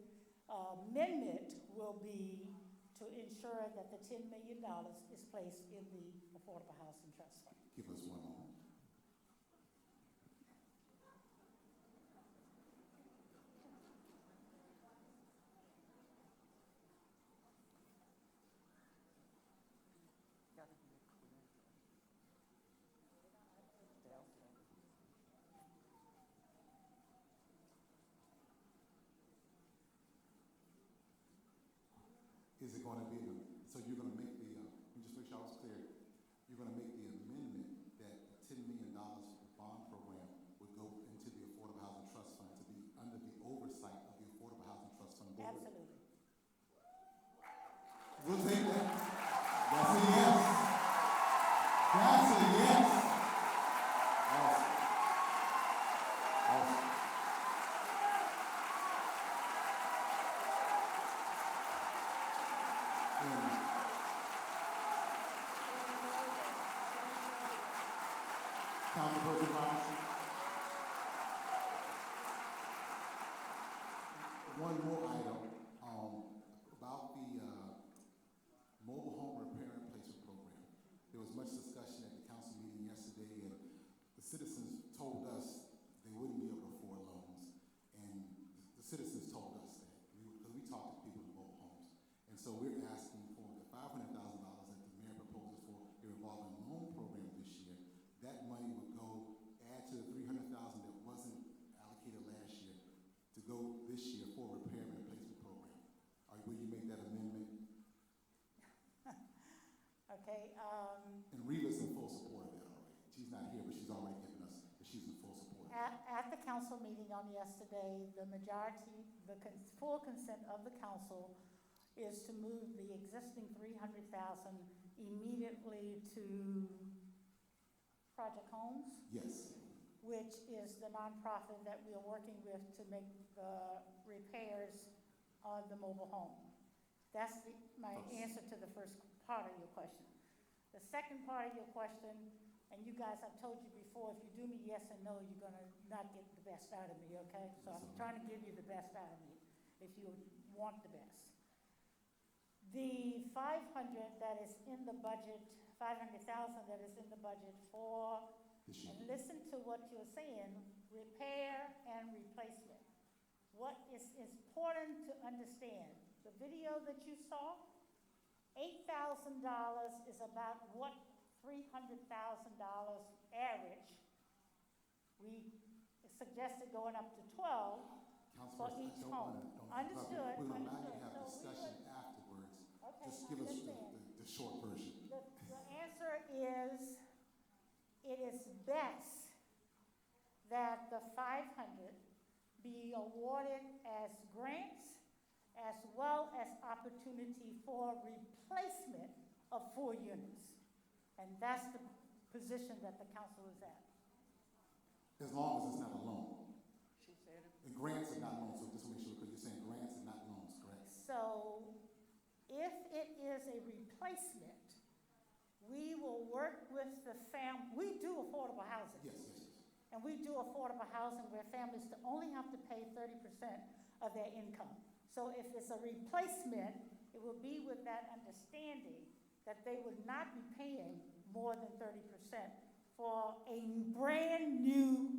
amendment will be to ensure that the $10 million is placed in the Affordable Housing Trust Fund. Give us one moment. Is it going to be, so you're going to make the, let me just make sure I was clear, you're going to make the amendment that $10 million for the bond program would go into the Affordable Housing Trust Fund to be under the oversight of the Affordable Housing Trust Fund board? Absolutely. We'll take that. That's a yes. That's a yes. Awesome. Awesome. Councilperson Robinson. One more item about the mobile home repair and replacement program. There was much discussion at the council meeting yesterday, and the citizens told us they wouldn't be able to afford loans. And the citizens told us that, because we talked to people in mobile homes. And so we're asking for the $500,000 that the mayor proposes for a revolving loan program this year. That money would go, add to the $300,000 that wasn't allocated last year, to go this year for a repair and replacement council meeting on yesterday, the majority, full consent of the council is to move the existing 300,000 immediately to Project Homes, Yes. which is the nonprofit that we are working with to make the repairs on the mobile home. That's my answer to the first part of your question. The second part of your question, and you guys, I've told you before, if you do me yes and no, you're gonna not get the best out of me, okay? So I'm trying to give you the best out of me, if you want the best. The 500 that is in the budget, 500,000 that is in the budget for, and listen to what you're saying, repair and replacement. What is important to understand, the video that you saw, $8,000 is about what $300,000 average. We suggested going up to 12 for each home. Understood. We're going to Understood. have So we discussion would- afterwards. Okay, Just I give us understand. the short version. The answer is, it is best that the 500 be awarded as grants as well as opportunity for replacement of 4 units. And that's the position that the council is at. As long as it's not a loan. She said it. And grants are not loans, so just make sure, because you're saying grants and not loans, correct? So if it is a replacement, we will work with the we do affordable housing. Yes, yes, yes. And we do affordable housing where families only have to pay 30% of their income. So if it's a replacement, it will be with that understanding that they would not be paying more than 30% for a brand new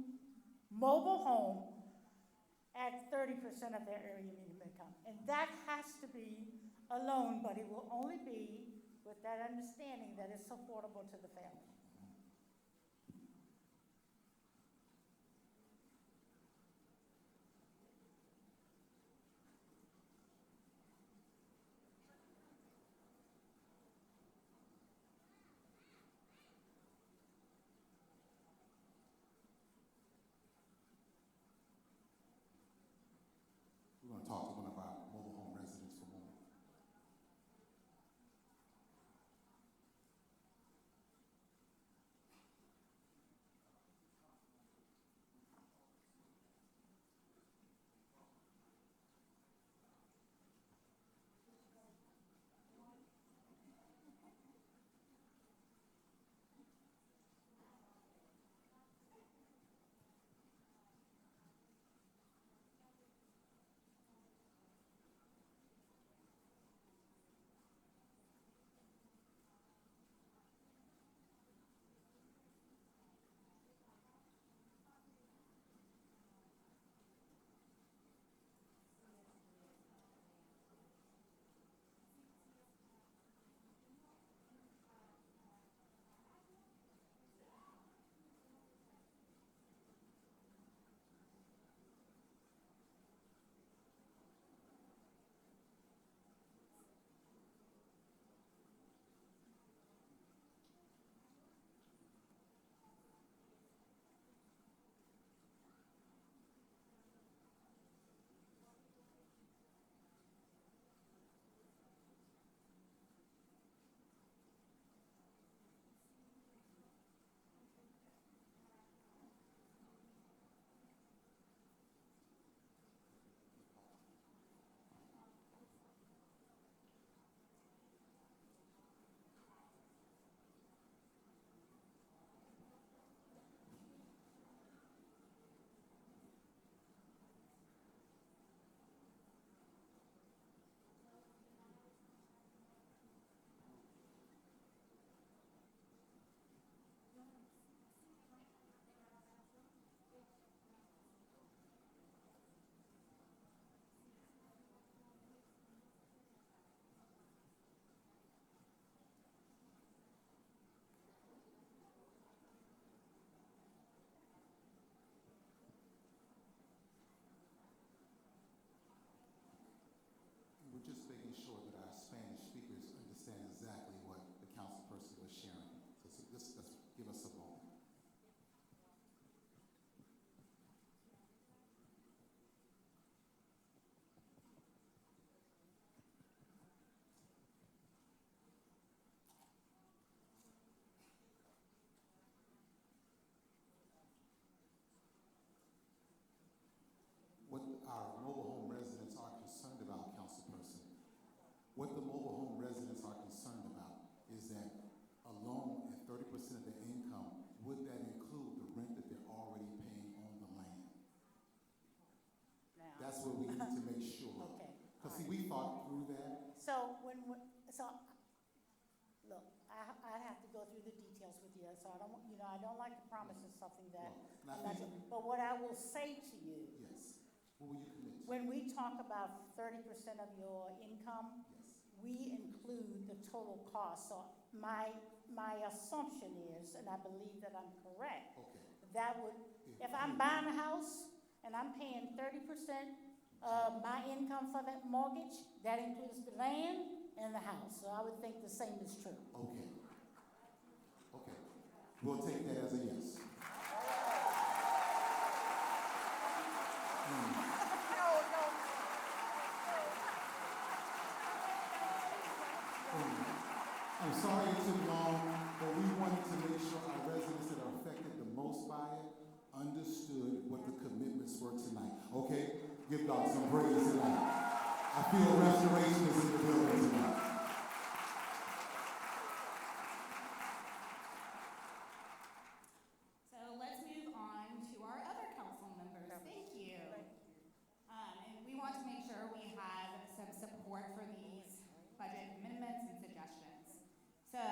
mobile home at 30% of their area minimum income. And that has to be a loan, but it will only be with that understanding that it's affordable to the family. We're going to talk to one of our mobile home residents for a moment. I don't like to promise you something that Well, I'm not doing. But what I will say to you, Yes. What will you commit to? when we talk about 30% of your income, Yes. we include the total cost. So my assumption is, and I believe that I'm correct, Okay. that would, if I'm buying a house and I'm paying 30% of my income for that mortgage, that includes the land and the house. So I would think the same is true. Okay. Okay. We'll take that as a yes. I'm sorry it took long, but we wanted to make sure our residents that are affected the most by it understood what the commitments were tonight. Okay? Give God some praise tonight. I feel restoration is in the building tonight. So let's move on to our other council members. Thank you. And we want to make sure we have some support for these budget amendments and suggestions. So,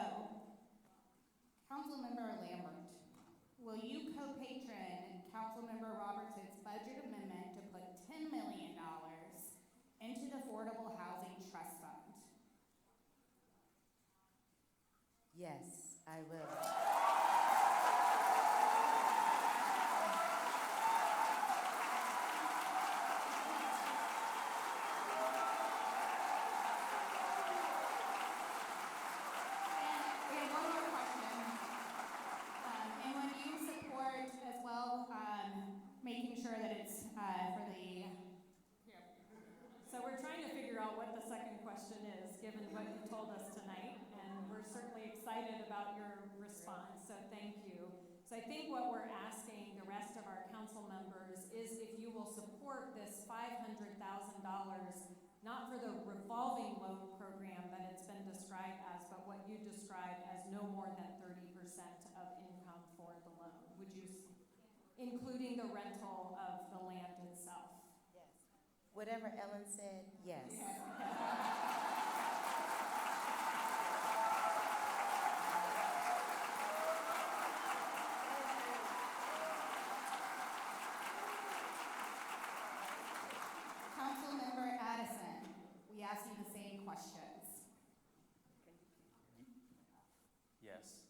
Councilmember Lambert, will you co-patron Councilmember Robertson's budget amendment to put $10 million into the Affordable Housing Trust Fund? Yes, I will. And one more question. And when you support as well, making sure that it's for the. So we're trying to figure out what the second question is, given what you've told us tonight, and we're certainly excited about your response, so thank you. So I think what we're asking the rest of our council members is if you will support this $500,000, not for the revolving loan program that it's been described as, but what you described as no more than 30% of income for the loan. Would you, including the rental of the land itself? Whatever Ellen said, yes. Councilmember Addison, we ask you the same questions. Yes.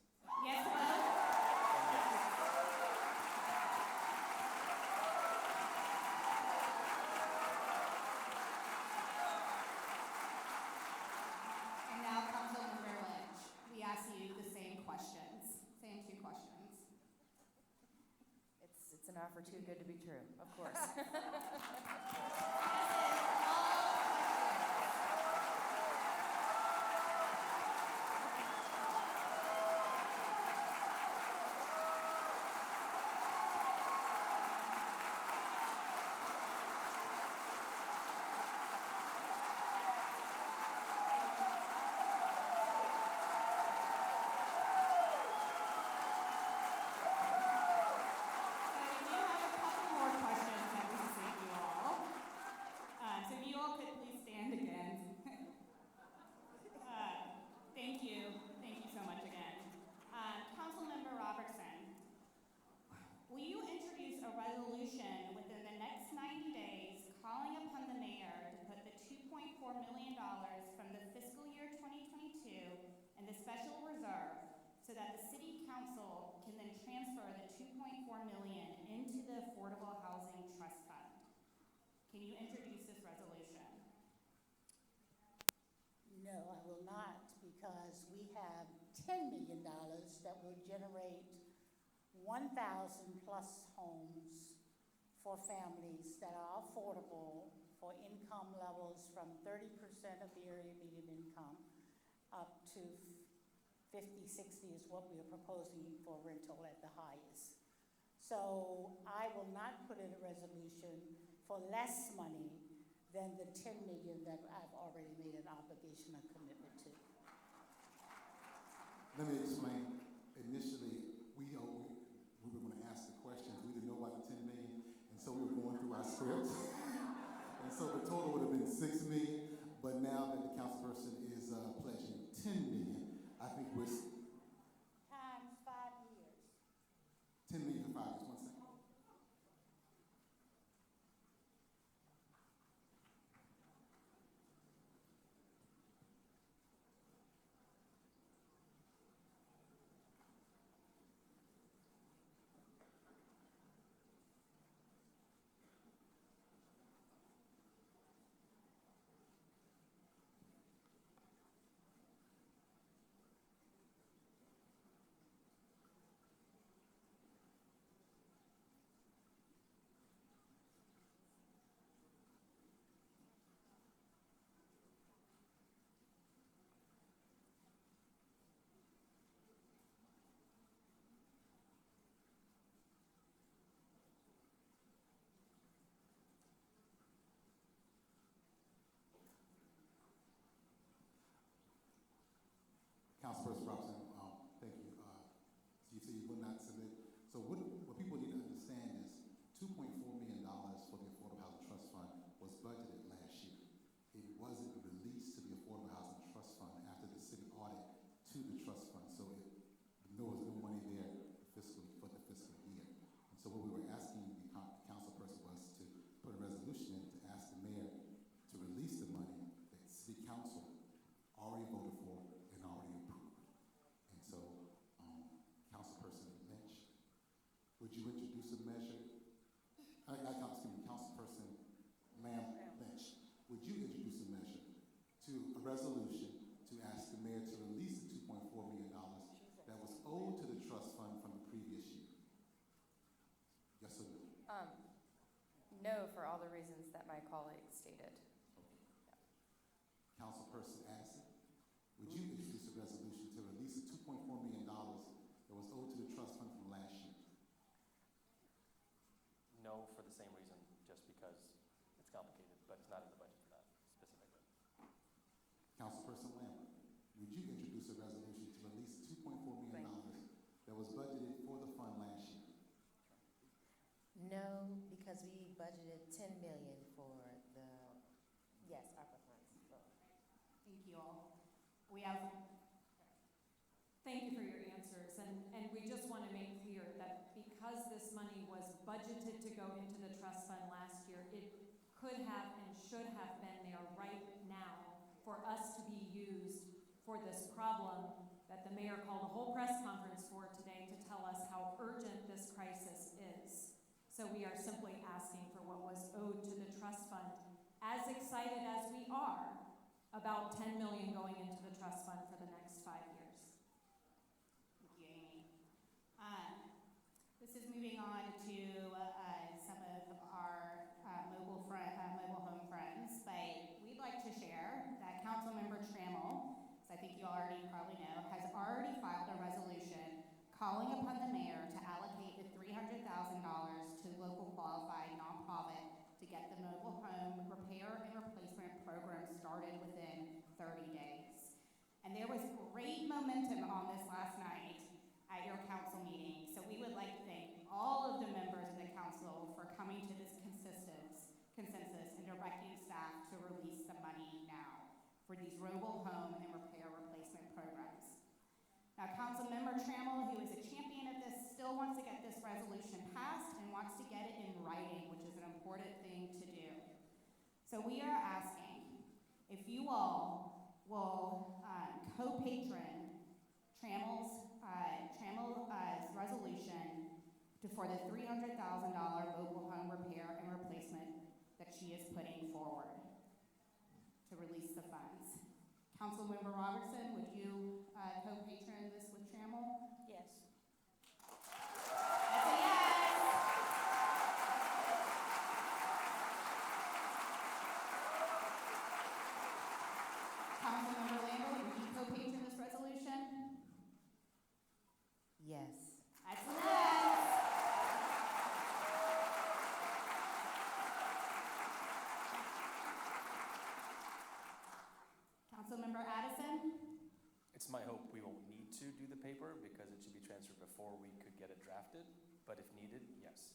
Yes, vote? And now Councilmember Lynch, we ask you the same questions, same two questions. It's an offer too good to be true, of course. So we do have a couple more questions that we sent you all. So if you all could please stand again. Thank you. Thank you so much again. Councilmember Robertson, will you introduce a resolution within the next 90 days calling upon the mayor to put the $2.4 million from the fiscal year 2022 in the special reserve so that the city council can then transfer the $2.4 million into the Affordable Housing Trust Fund? Can you introduce this resolution? No, I will not, because we have $10 million that will generate 1,000 plus homes for families that are affordable for income levels from 30% of the area median income up to 50, 60 is what we are proposing for rental at the highest. So I will not put in a resolution for less money than the 10 million that I've already made an obligation, a commitment to. Let me explain. Initially, we were going to ask the questions. We didn't know about the 10 million, and so we were going through our scripts. And so the total would have been 6 million, but now that the councilperson is pledging 10 million, I think we're Times 5 years. would you introduce a measure? Councilperson Lynch, would you introduce a measure to a resolution to ask the mayor to release the $2.4 million that was owed to the trust fund from the previous year? Yes or no? No, for all the reasons that my colleague stated. Councilperson Addison, would you introduce a resolution to release the $2.4 million that was owed to the trust fund from last year? No, for the same reason, just because it's complicated, but it's not in the budget for that specifically. Councilperson Lambert, would you introduce a resolution to release $2.4 million that was budgeted for the fund last year? No, because we budgeted $10 million for the, yes, ARPA funds. So. Thank you all. Thank you for your answers, and we just want to make clear that because this money was budgeted to go into the trust fund last year, it could have and should have been there right now for us to be used for this problem that the mayor called a whole press conference for today to tell us how urgent this crisis is. So we are simply asking for what was owed to the trust fund. As excited as we are about $10 million going into the trust fund for the next 5 years. Thank you, Amy. This is moving on to some of our mobile home friends, but we'd like to share that Councilmember Trammell, as I think you already probably know, has already filed a resolution calling upon the mayor to allocate the $300,000 to local qualified nonprofit to get the mobile home repair and replacement program started within 30 days. And there was great momentum on this last night at your council meeting, so we would like to thank all of the members of the council for coming to this consensus and directing staff to release the money now for these mobile home and repair replacement programs. Now, Councilmember Trammell, who is a champion of this, still wants to get this resolution passed and wants to get it in writing, which is an important thing to do. So we are asking if you all will co-patron Trammell's resolution for the $300,000 mobile home repair and replacement that she is putting forward to release the funds. Councilmember Robertson, would you co-patron this with Trammell? Yes. That's a yes. Councilmember Lambert, would you co-patron this resolution? Yes. That's a yes. Councilmember Addison? It's my hope we won't need to do the paper because it should be transferred before we could get it drafted, but if needed, yes.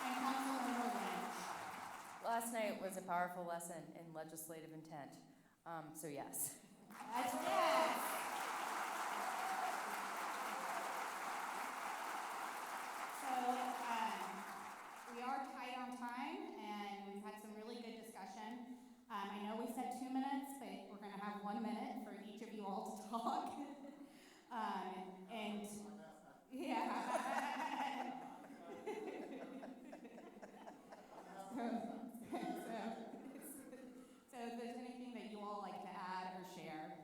And Councilmember Lynch? Last night was a powerful lesson in legislative intent, so yes. That's a yes. So we are tight on time, and we've had some really good discussion. I know we said 2 minutes, but we're going to have 1 minute for each of you all to talk. And yeah. So if there's anything that you all like to add or share.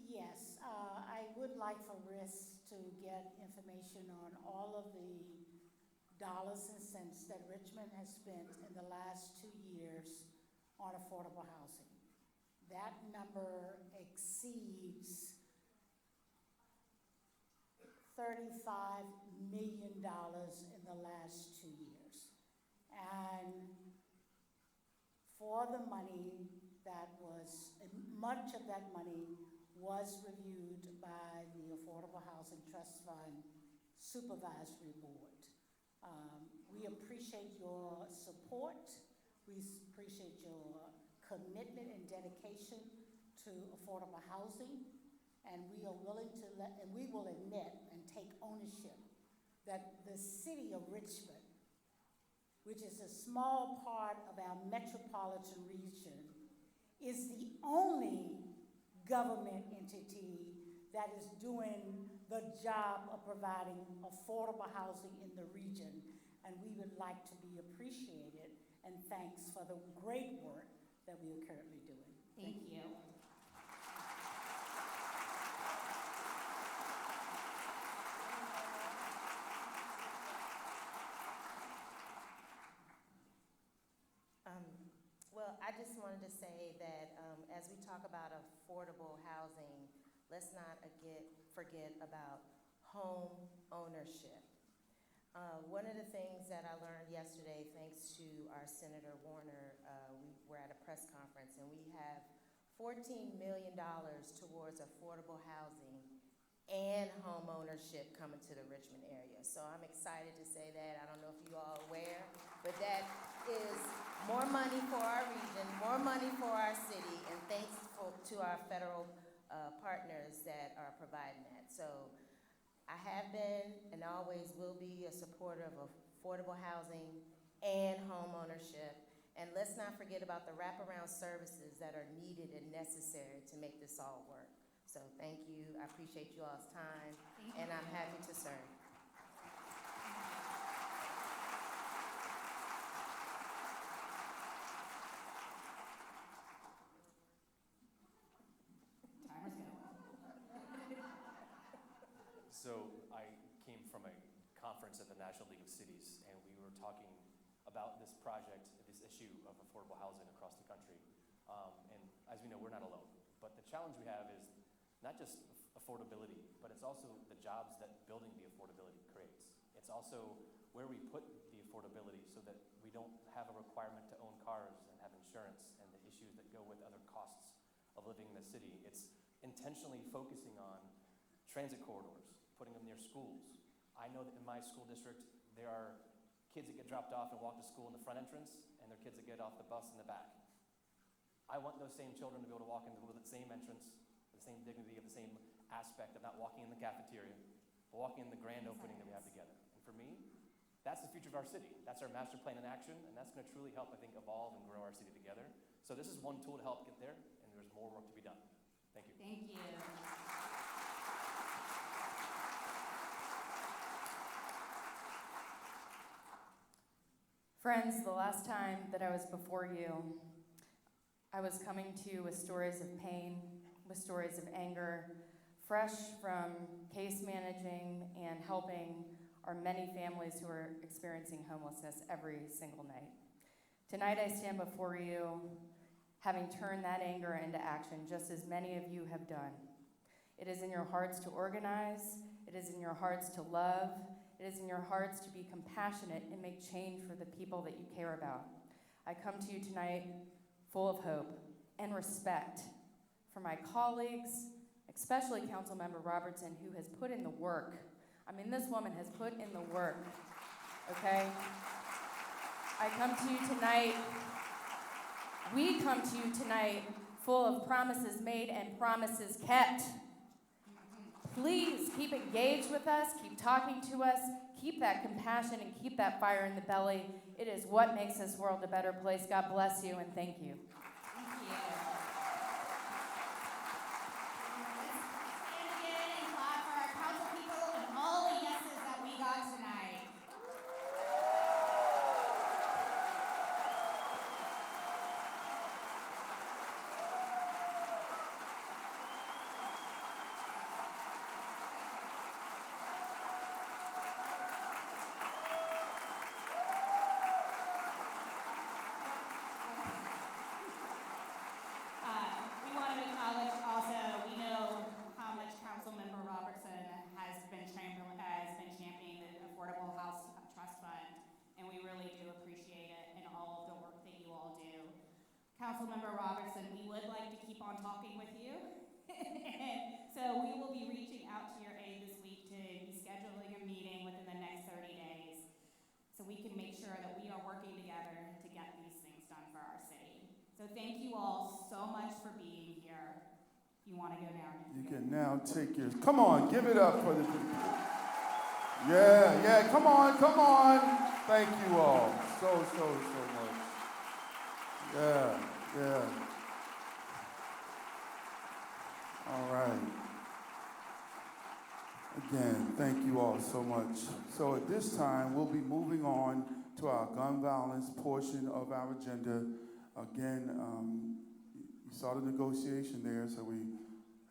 Yes, I would like for RIS to get information on all of the dollars and cents that Richmond has spent in the last 2 years on affordable housing. That number exceeds $35 million in the last 2 years. And for the money that was, much of that money was reviewed by the Affordable Housing Trust Fund Supervisory Board. We appreciate your support. We appreciate your commitment and dedication to affordable housing. And we are willing to and we will admit and take ownership that the city of Richmond, which is a small part of our metropolitan region, is the only government entity that is doing the job of providing affordable housing in the region. And we would like to be appreciated and thanks for the great work that we are currently doing. Thank you. Well, I just wanted to say that as we talk about affordable housing, let's not forget about home ownership. One of the things that I learned yesterday, thanks to our Senator Warner, we were at a press conference, and we have $14 million towards affordable housing and home ownership coming to the Richmond area. So I'm excited to say that. I don't know if you all are aware, but that is more money for our region, more money for our city, and thanks to our federal partners that are providing that. So I have been and always will be a supporter of affordable housing and home ownership. And let's not forget about the wraparound services that are needed and necessary to make this all work. So thank you. I appreciate you all's time, and I'm happy to serve. Timer's going. So I came from a conference at the National League of Cities, and we were talking about this project, this issue of affordable housing across the country. And as we know, we're not alone. But the challenge we have is not just affordability, but it's also the jobs that building the affordability creates. It's also where we put the affordability so that we don't have a requirement to own cars and have insurance and the issues that go with other costs of living in the city. It's intentionally focusing on transit corridors, putting them near schools. I know that in my school district, there are kids that get dropped off and walk to school in the front entrance, and there are kids that get off the bus in the back. I want those same children to be able to walk into the same entrance, the same dignity of the same aspect of not walking in the cafeteria, but walking in the grand opening that we have together. And for me, that's the future of our city. That's our master plan in action, and that's going to truly help, I think, evolve and grow our city together. So this is one tool to help get there, and there's more work to be done. Thank you. Thank you. Friends, the last time that I was before you, I was coming to you with stories of pain, with stories of anger, fresh from case managing and helping our many families who are experiencing homelessness every single night. Tonight I stand before you having turned that anger into action, just as many of you have done. It is in your hearts to organize, it is in your hearts to love, it is in your hearts to be compassionate and make change for the people that you care about. I come to you tonight full of hope and respect for my colleagues, especially Councilmember Robertson, who has put in the work. I mean, this woman has put in the work, okay? I come to you tonight, we come to you tonight full of promises made and promises kept. Please keep engaged with us, keep talking to us, keep that compassion and keep that fire in the belly. It is what makes this world a better place. God bless you and thank you. Thank you. Let's stand again and clap for our council people and all the yeses that we got tonight. We want to acknowledge also, we know how much Councilmember Robertson has been championing the Affordable House Trust Fund, and we really do appreciate it and all of the work that you all do. Councilmember Robertson, we would like to keep on talking with you. And so we will be reaching out to your aide this week to be scheduling a meeting within the next 30 days so we can make sure that we are working together to get these things done for our city. So thank you all so much for being here. You want to go down? You can now take your, come on, give it up for the people. Yeah, come on. Thank you all so much. Yeah. All right. Again, thank you all so much. So at this time, we'll be moving on to our gun violence portion of our agenda. Again, you saw the negotiation there, so we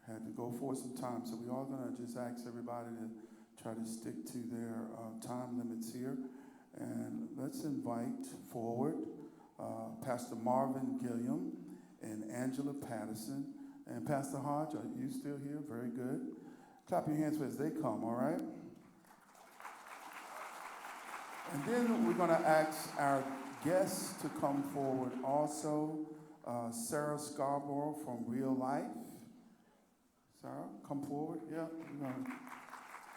had to go for some time. So we are going to just ask everybody to try to stick to their time limits here. And let's invite forward Pastor Marvin Gilliam and Angela Patterson. And Pastor Hodge, are you still here? Very good. Clap your hands as they come, all right? And then we're going to ask our guests to come forward also. Sarah Scarborough from Real Life. Sarah, come forward. Yeah,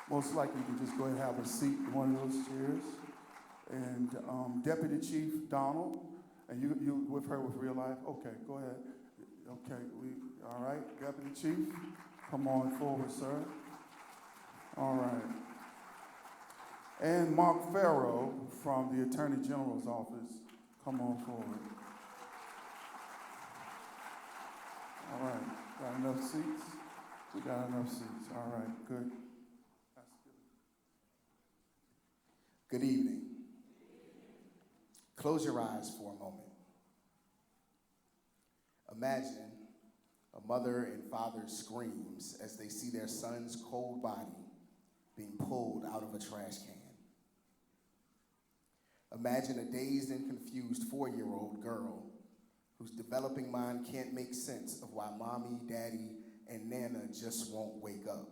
most likely you can just go ahead and have a seat in one of those chairs. And Deputy Chief Donald, and you with her with Real Life? Okay, go ahead. Okay, all right, Deputy Chief, come on forward, sir. All right. And Mark Farrow from the Attorney General's office, come on forward. All right, got enough seats? We got enough seats, all right, good. Good evening. Close your eyes for a moment. Imagine a mother and father's screams as they see their son's cold body being pulled out of a trash can. Imagine a dazed and confused 4-year-old girl whose developing mind can't make sense of why mommy, daddy, and Nana just won't wake up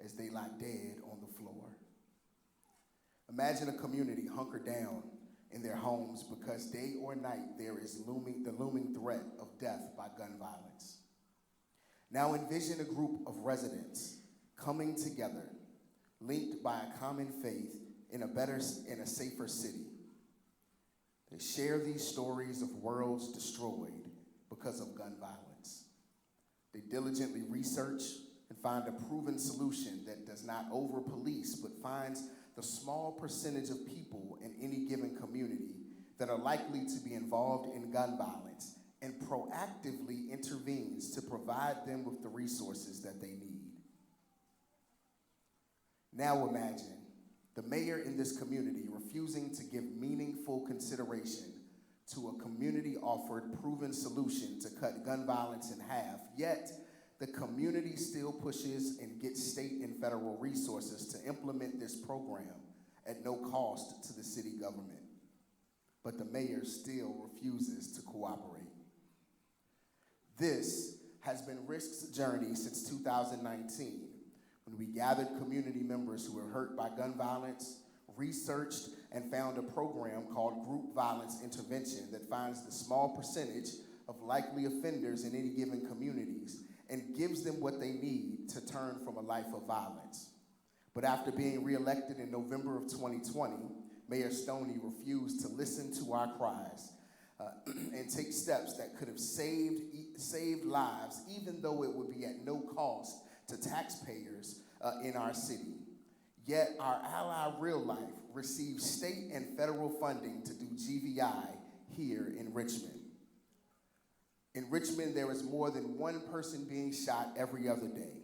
as they lie dead on the floor. Imagine a community hunkered down in their homes because day or night there is the looming threat of death by gun violence. Now envision a group of residents coming together, linked by a common faith in a safer city. They share these stories of worlds destroyed because of gun violence. They diligently research and find a proven solution that does not over-police, but finds the small percentage of people in any given community that are likely to be involved in gun violence and proactively intervenes to provide them with the resources that they need. Now imagine the mayor in this community refusing to give meaningful consideration to a community-offered proven solution to cut gun violence in half, yet the community still pushes and gets state and federal resources to implement this program at no cost to the city government. But the mayor still refuses to cooperate. This has been Risk's journey since 2019, when we gathered community members who were hurt by gun violence, researched and found a program called Group Violence Intervention that finds the small percentage of likely offenders in any given communities and gives them what they need to turn from a life of violence. But after being reelected in November of 2020, Mayor Stoney refused to listen to our cries and take steps that could have saved lives, even though it would be at no cost to taxpayers in our city. Yet our ally Real Life receives state and federal funding to do GVI here in Richmond. In Richmond, there is more than one person being shot every other day.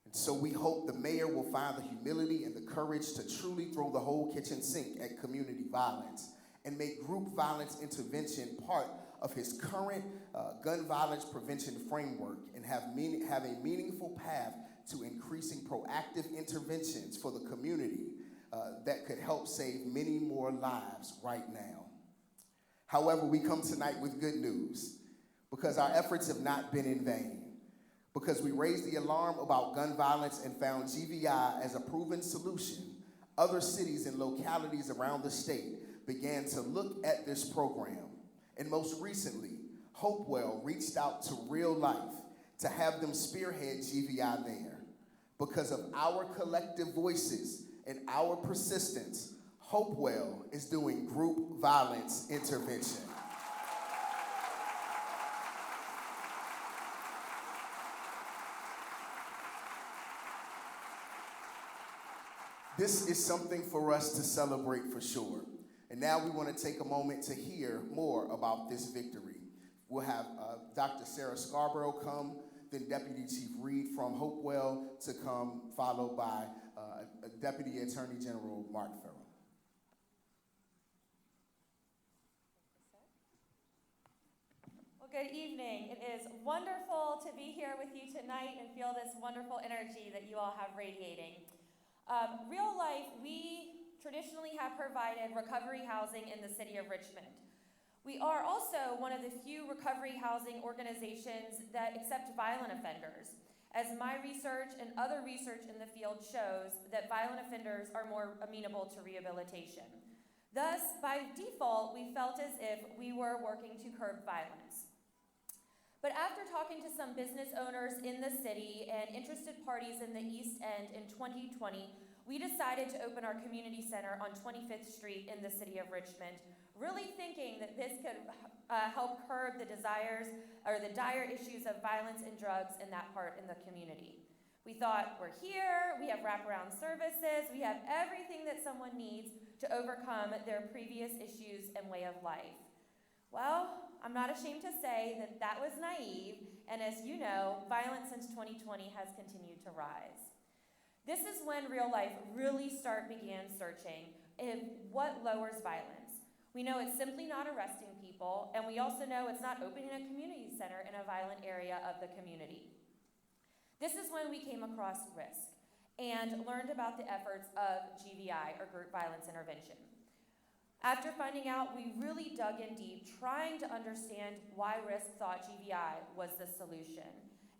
And so we hope the mayor will find the humility and the courage to truly throw the whole kitchen sink at community violence and make group violence intervention part of his current gun violence prevention framework and have a meaningful path to increasing proactive interventions for the community that could help save many more lives right now. However, we come tonight with good news, because our efforts have not been in vain. Because we raised the alarm about gun violence and found GVI as a proven solution, other cities and localities around the state began to look at this program. And most recently, Hopewell reached out to Real Life to have them spearhead GVI there. Because of our collective voices and our persistence, Hopewell is doing group violence intervention. This is something for us to celebrate for sure. And now we want to take a moment to hear more about this victory. We'll have Dr. Sarah Scarborough come then Deputy Chief Reed from Hopewell to come, followed by Deputy Attorney General Mark Farrell. Well, good evening. It is wonderful to be here with you tonight and feel this wonderful energy that you all have radiating. Real life, we traditionally have provided recovery housing in the city of Richmond. We are also one of the few recovery housing organizations that accept violent offenders, as my research and other research in the field shows that violent offenders are more amenable to rehabilitation. Thus, by default, we felt as if we were working to curb violence. But after talking to some business owners in the city and interested parties in the East End in 2020, we decided to open our community center on 25th Street in the city of Richmond, really thinking that this could help curb the desires or the dire issues of violence and drugs in that part in the community. We thought, we're here, we have wraparound services, we have everything that someone needs to overcome their previous issues and way of life. Well, I'm not ashamed to say that that was naive, and as you know, violence since 2020 has continued to rise. This is when real life really began searching what lowers violence. We know it's simply not arresting people, and we also know it's not opening a community center in a violent area of the community. This is when we came across RISC and learned about the efforts of GVI, or Group Violence Intervention. After finding out, we really dug in deep, trying to understand why RISC thought GVI was the solution.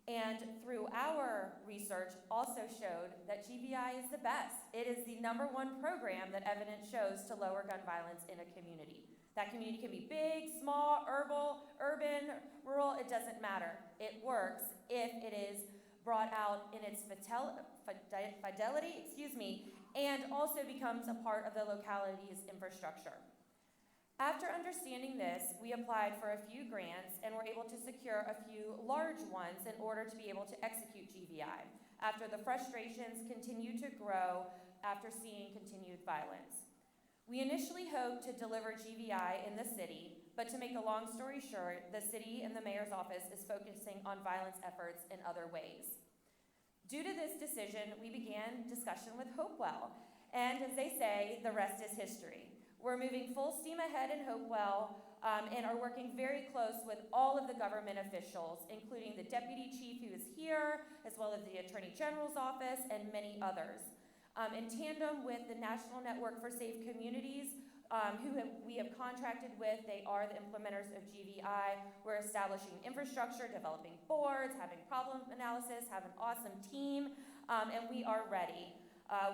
And through our research also showed that GVI is the best. It is the #1 program that evidence shows to lower gun violence in a community. That community can be big, small, urban, rural, it doesn't matter. It works if it is brought out in its fidelity, and also becomes a part of the locality's infrastructure. After understanding this, we applied for a few grants and were able to secure a few large ones in order to be able to execute GVI, after the frustrations continued to grow after seeing continued violence. We initially hoped to deliver GVI in the city, but to make a long story short, the city and the mayor's office is focusing on violence efforts in other ways. Due to this decision, we began discussion with Hopewell, and as they say, the rest is history. We're moving full steam ahead in Hopewell and are working very close with all of the government officials, including the deputy chief who is here, as well as the Attorney General's office and many others. In tandem with the National Network for Safe Communities, we have contracted with, they are the implementers of GVI. We're establishing infrastructure, developing boards, having problem analysis, have an awesome team, and we are ready.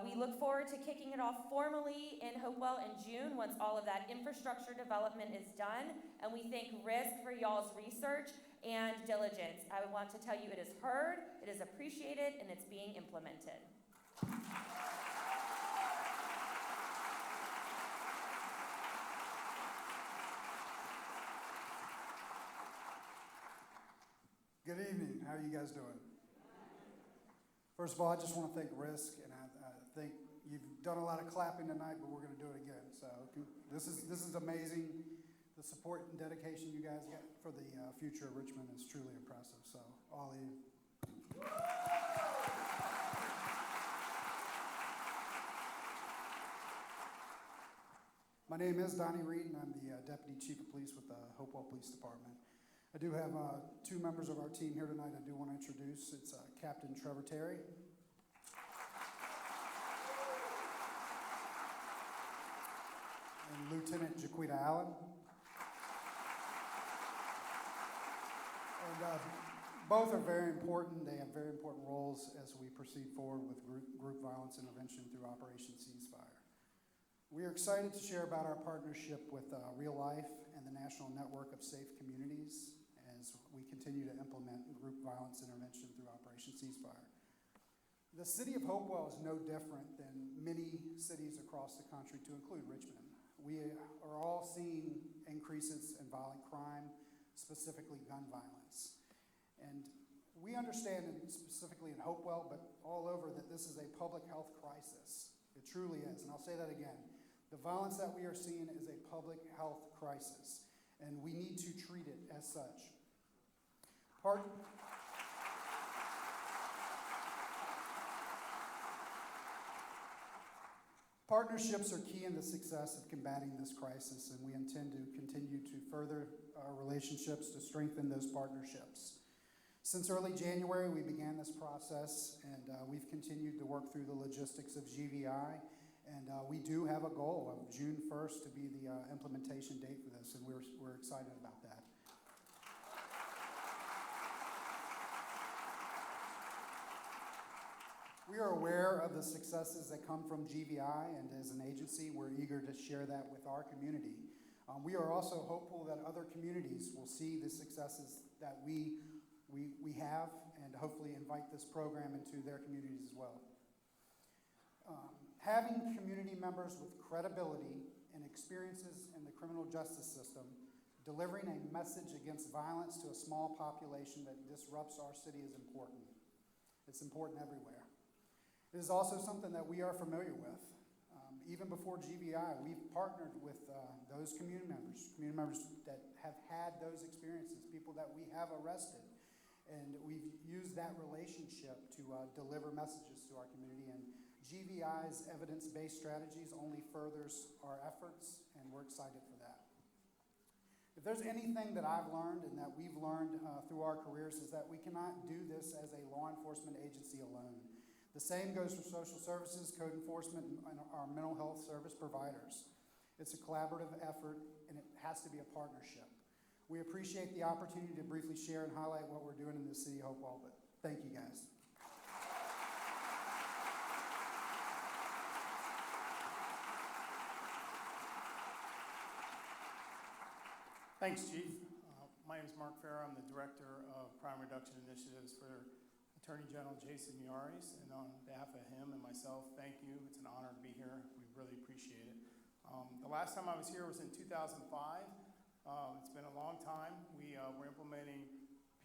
We look forward to kicking it off formally in Hopewell in June once all of that infrastructure development is done, and we thank RISC for y'all's research and diligence. I want to tell you it is heard, it is appreciated, and it's being implemented. Good evening. How are you guys doing? First of all, I just want to thank RISC, and I think you've done a lot of clapping tonight, but we're going to do it again. So this is amazing. The support and dedication you guys get for the future of Richmond is truly impressive. So all of you. My name is Donnie Reed, and I'm the Deputy Chief of Police with the Hopewell Police Department. I do have 2 members of our team here tonight I do want to introduce. It's Captain Trevor Terry. And Lieutenant Jaquita Allen. And both are very important. They have very important roles as we proceed forward with group violence intervention through Operation Ceasefire. We are excited to share about our partnership with Real Life and the National Network of Safe Communities as we continue to implement group violence intervention through Operation Ceasefire. The city of Hopewell is no different than many cities across the country, to include Richmond. We are all seeing increases in violent crime, specifically gun violence. And we understand, specifically in Hopewell, but all over, that this is a public health crisis. It truly is, and I'll say that again. The violence that we are seeing is a public health crisis, and we need to treat it as such. Partnerships are key in the success of combating this crisis, and we intend to continue to further our relationships to strengthen those partnerships. Since early January, we began this process, and we've continued to work through the logistics of GVI, and we do have a goal of June 1st to be the implementation date for this, and we're excited about that. We are aware of the successes that come from GVI, and as an agency, we're eager to share that with our community. We are also hopeful that other communities will see the successes that we have, and hopefully invite this program into their communities as well. Having community members with credibility and experiences in the criminal justice system, delivering a message against violence to a small population that disrupts our city is important. It's important everywhere. It is also something that we are familiar with. Even before GVI, we've partnered with those community members that have had those experiences, people that we have arrested. And we've used that relationship to deliver messages to our community. And GVI's evidence-based strategies only furthers our efforts, and we're excited for that. If there's anything that I've learned and that we've learned through our careers, is that we cannot do this as a law enforcement agency alone. The same goes for social services, code enforcement, and our mental health service providers. It's a collaborative effort, and it has to be a partnership. We appreciate the opportunity to briefly share and highlight what we're doing in the city of Hopewell, but thank you guys. Thanks, Chief. My name is Mark Farrow. I'm the Director of Crime Reduction Initiatives for Attorney General Jason Yaris, and on behalf of him and myself, thank you. It's an honor to be here. We really appreciate it. The last time I was here was in 2005. It's been a long time. We were implementing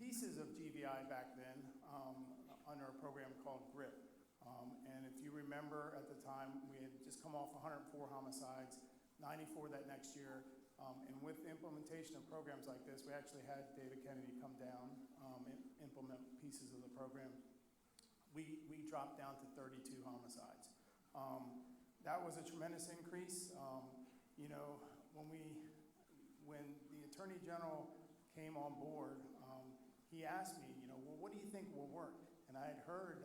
pieces of GVI back then under a program called GRIP. And if you remember at the time, we had just come off 104 homicides, 94 that next year. And with the implementation of programs like this, we actually had David Kennedy come down and implement pieces of the program. We dropped down to 32 homicides. That was a tremendous increase. You know, when the Attorney General came on board, he asked me, you know, well, what do you think will work? And I had heard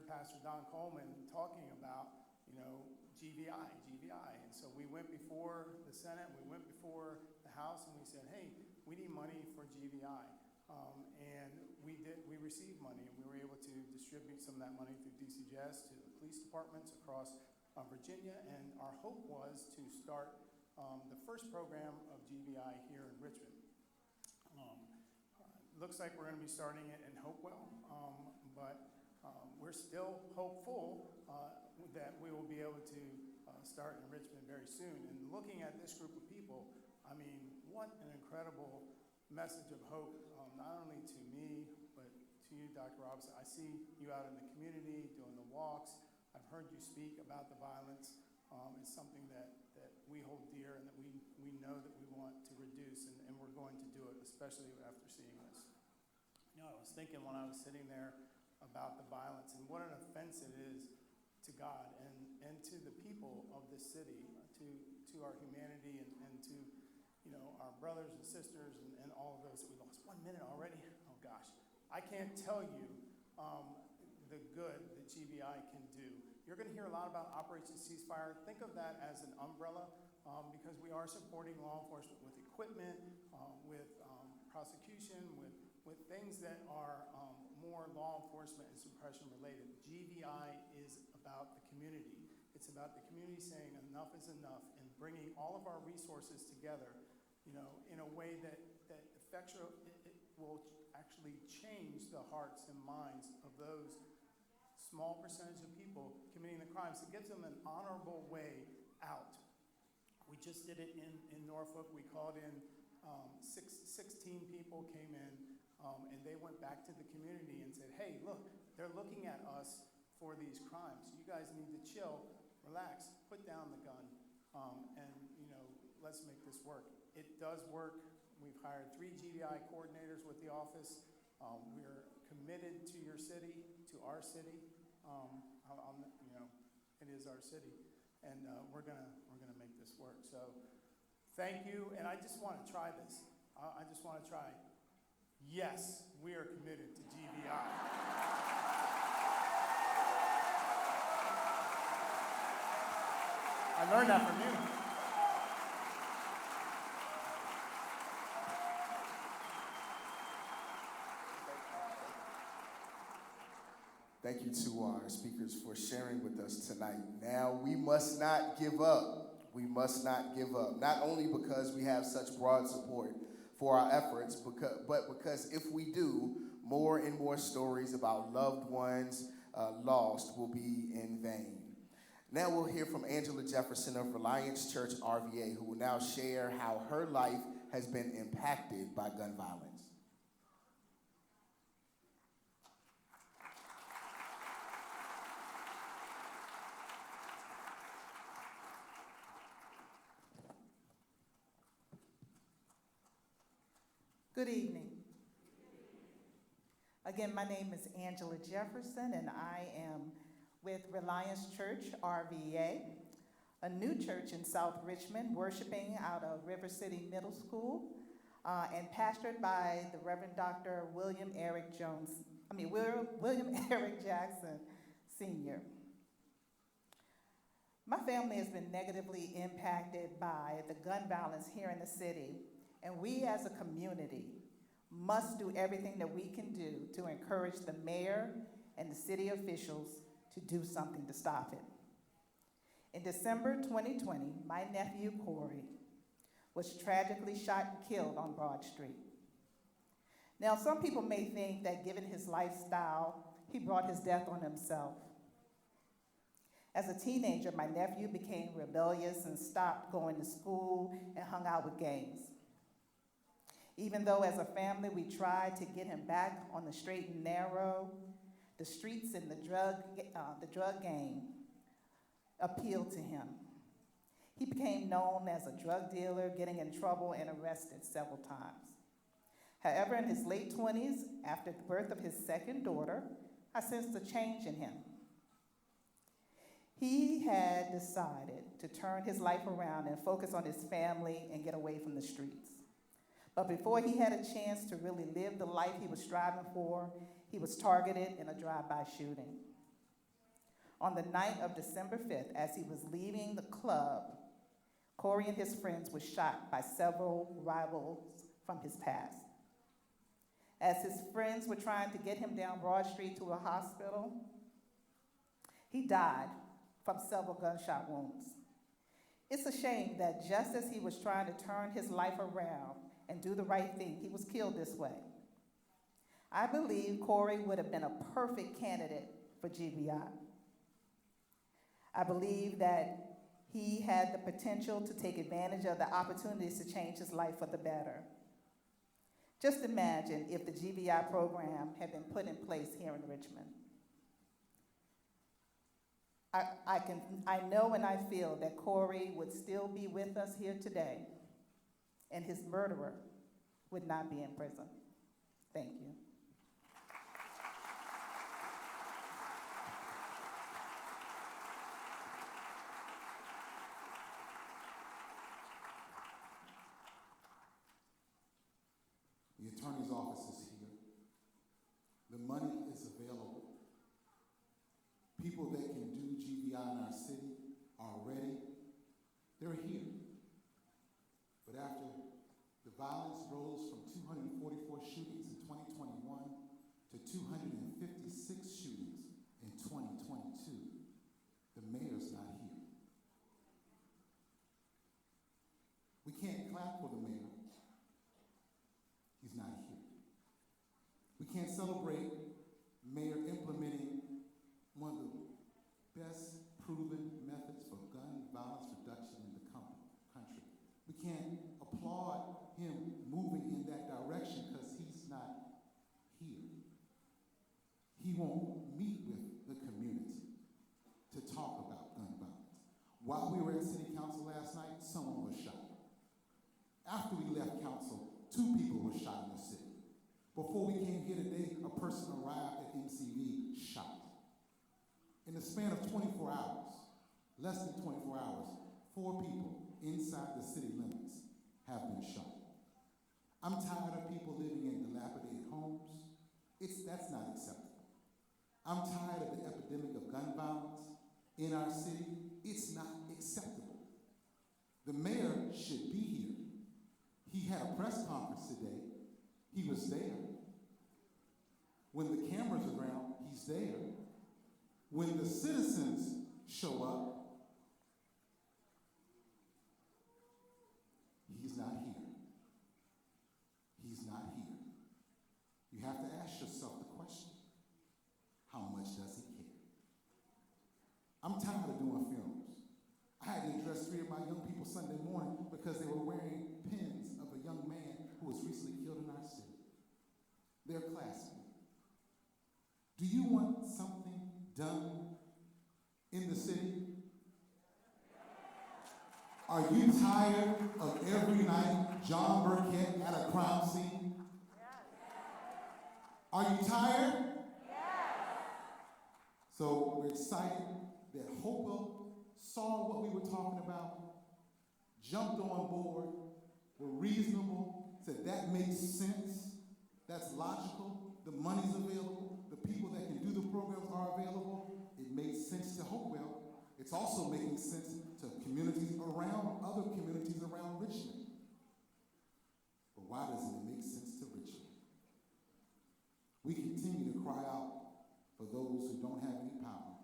Pastor Don Coleman talking about, you know, GVI. And so we went before the Senate, we went before the House, and we said, hey, we need money for GVI. And we received money, and we were able to distribute some of that money through DCJS to the police departments across Virginia. And our hope was to start the first program of GVI here in Richmond. Looks like we're going to be starting it in Hopewell, but we're still hopeful that we will be able to start in Richmond very soon. And looking at this group of people, I mean, what an incredible message of hope, not only to me, but to you, Dr. Robinson. I see you out in the community doing the walks. I've heard you speak about the violence. It's something that we hold dear and that we know that we want to reduce, and we're going to do it, especially after seeing this. You know, I was thinking when I was sitting there about the violence and what an offense it is to God and to the people of this city, to our humanity and to, you know, our brothers and sisters and all of those that we lost. 1 minute already? Oh gosh. I can't tell you the good that GVI can do. You're going to hear a lot about Operation Ceasefire. Think of that as an umbrella because we are supporting law enforcement with equipment, with prosecution, with things that are more law enforcement and suppression related. GVI is about the community. It's about the community saying enough is enough and bringing all of our resources together, you know, in a way that it will actually change the hearts and minds of those small percentage of people committing the crimes. It gives them an honorable way out. We just did it in Norfolk. We called in 16 people came in, and they went back to the community and said, hey, look, they're looking at us for these crimes. You guys need to chill, relax, put down the gun, and, you know, let's make this work. It does work. We've hired 3 GVI coordinators with the office. We're committed to your city, to our city. You know, It is our city, and we're gonna make this work. So, thank you, and I just want to try this. I just want to try. Yes, we are committed to GVI. I learned that from you. Thank you to our speakers for sharing with us tonight. Now, we must not give up. We must not give up. Not only because we have such broad support for our efforts, but because if we do, more and more stories about loved ones lost will be in vain. Now we'll hear from Angela Jefferson of Reliance Church RVA, who will now share how her life has been impacted by gun violence. Good evening. Again, my name is Angela Jefferson, and I am with Reliance Church RVA, a new church in South Richmond, worshiping out of River City Middle School, and pastored by the Reverend Dr. William Eric Jackson, Sr. My family has been negatively impacted by the gun violence here in the city, and we as a community must do everything that we can do to encourage the mayor and the city officials to do something to stop it. In December 2020, my nephew Corey was tragically shot and killed on Broad Street. Now, some people may think that given his lifestyle, he brought his death on himself. As a teenager, my nephew became rebellious and stopped going to school and hung out with gangs. Even though as a family we tried to get him back on the straight and narrow, the streets and the drug game appealed to him. He became known as a drug dealer, getting in trouble and arrested several times. However, in his late 20s, after the birth of his second daughter, I sensed a change in him. He had decided to turn his life around and focus on his family and get away from the streets. But before he had a chance to really live the life he was striving for, he was targeted in a drive-by shooting. On the night of December 5th, as he was leaving the club, Corey and his friends were shot by several rivals from his past. As his friends were trying to get him down Broad Street to a hospital, he died from several gunshot wounds. It's a shame that just as he was trying to turn his life around and do the right thing, he was killed this way. I believe Corey would have been a perfect candidate for GBI. I believe that he had the potential to take advantage of the opportunities to change his life for the better. Just imagine if the GBI program had been put in place here in Richmond. I know and I feel that Corey would still be with us here today, and his murderer would not be in prison. Thank you. The attorney's office is here. The money is available. People that can do GBI in our city are ready. They're here. But after the violence rose from 244 shootings in 2021 to 256 shootings in 2022, the mayor's not here. We can't clap for the mayor. He's not here. We can't celebrate mayor implementing one of the best proven methods for gun violence reduction in the country. We can't applaud him moving in that direction because he's not here. He won't meet with the community to talk about gun violence. While we were at City Council last night, someone was shot. After we left council, 2 people were shot in the city. Before we came here today, a person arrived at MCV shot. In the span of 24 hours, less than 24 hours, 4 people inside the city limits have been shot. I'm tired of people living in dilapidated homes. That's not acceptable. I'm tired of the epidemic of gun violence in our city. It's not acceptable. The mayor should be here. He had a press conference today. He was there. When the cameras are around, he's there. When the citizens show up, he's not here. He's not here. You have to ask yourself the question, how much does he care? I'm tired of doing films. I had to address 3 of my young people Sunday morning because they were wearing pins of a young man who was recently killed in our city. Their classmate. Do you want something done in the city? Are you tired of every night John Burkett at a crime scene? Are you tired? So we're excited that Hopewell saw what we were talking about, jumped on board, were reasonable, said that makes sense, that's logical, the money's available, the people that can do the programs are available. It made sense to Hopewell. It's also making sense to communities around, other communities around Richmond. But why doesn't it make sense to Richmond? We continue to cry out for those who don't have any power.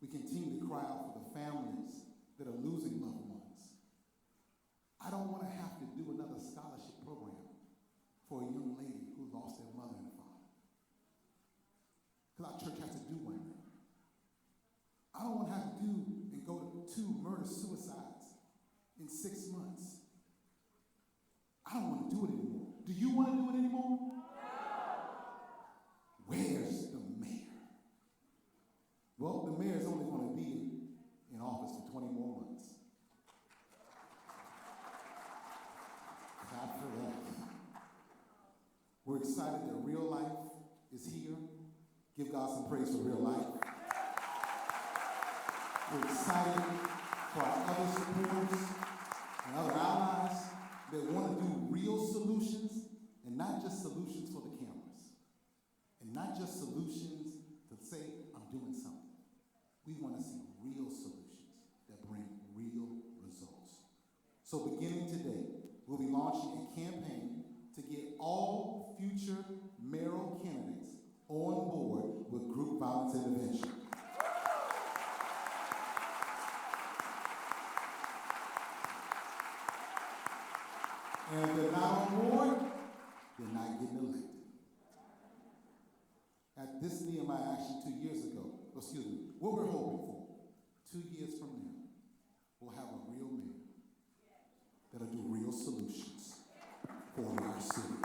We continue to cry out for the families that are losing loved ones. I don't want to have to do another scholarship program for a young lady who lost their mother and father. Because our church has to do one now. I don't want to have to do and go to 2 murder-suicides in 6 months. I don't want to do it anymore. Do you want to do it anymore? No. Where's the mayor? Well, the mayor's only going to be in office for 20 more months. God for that. We're excited that real life is here. Give God some praise for real life. We're excited for our other supporters and other allies that want to do real solutions and not just solutions for the cameras. And not just solutions to say, I'm doing something. We want to see real solutions that bring real results. So beginning today, we'll be launching a campaign to get all future mayoral candidates on board with group violence intervention. And if they're not on board, they're not getting elected. At this Nehemiah Action 2 years ago, what we're hoping for, 2 years from now, we'll have a real mayor that'll do real solutions for our city.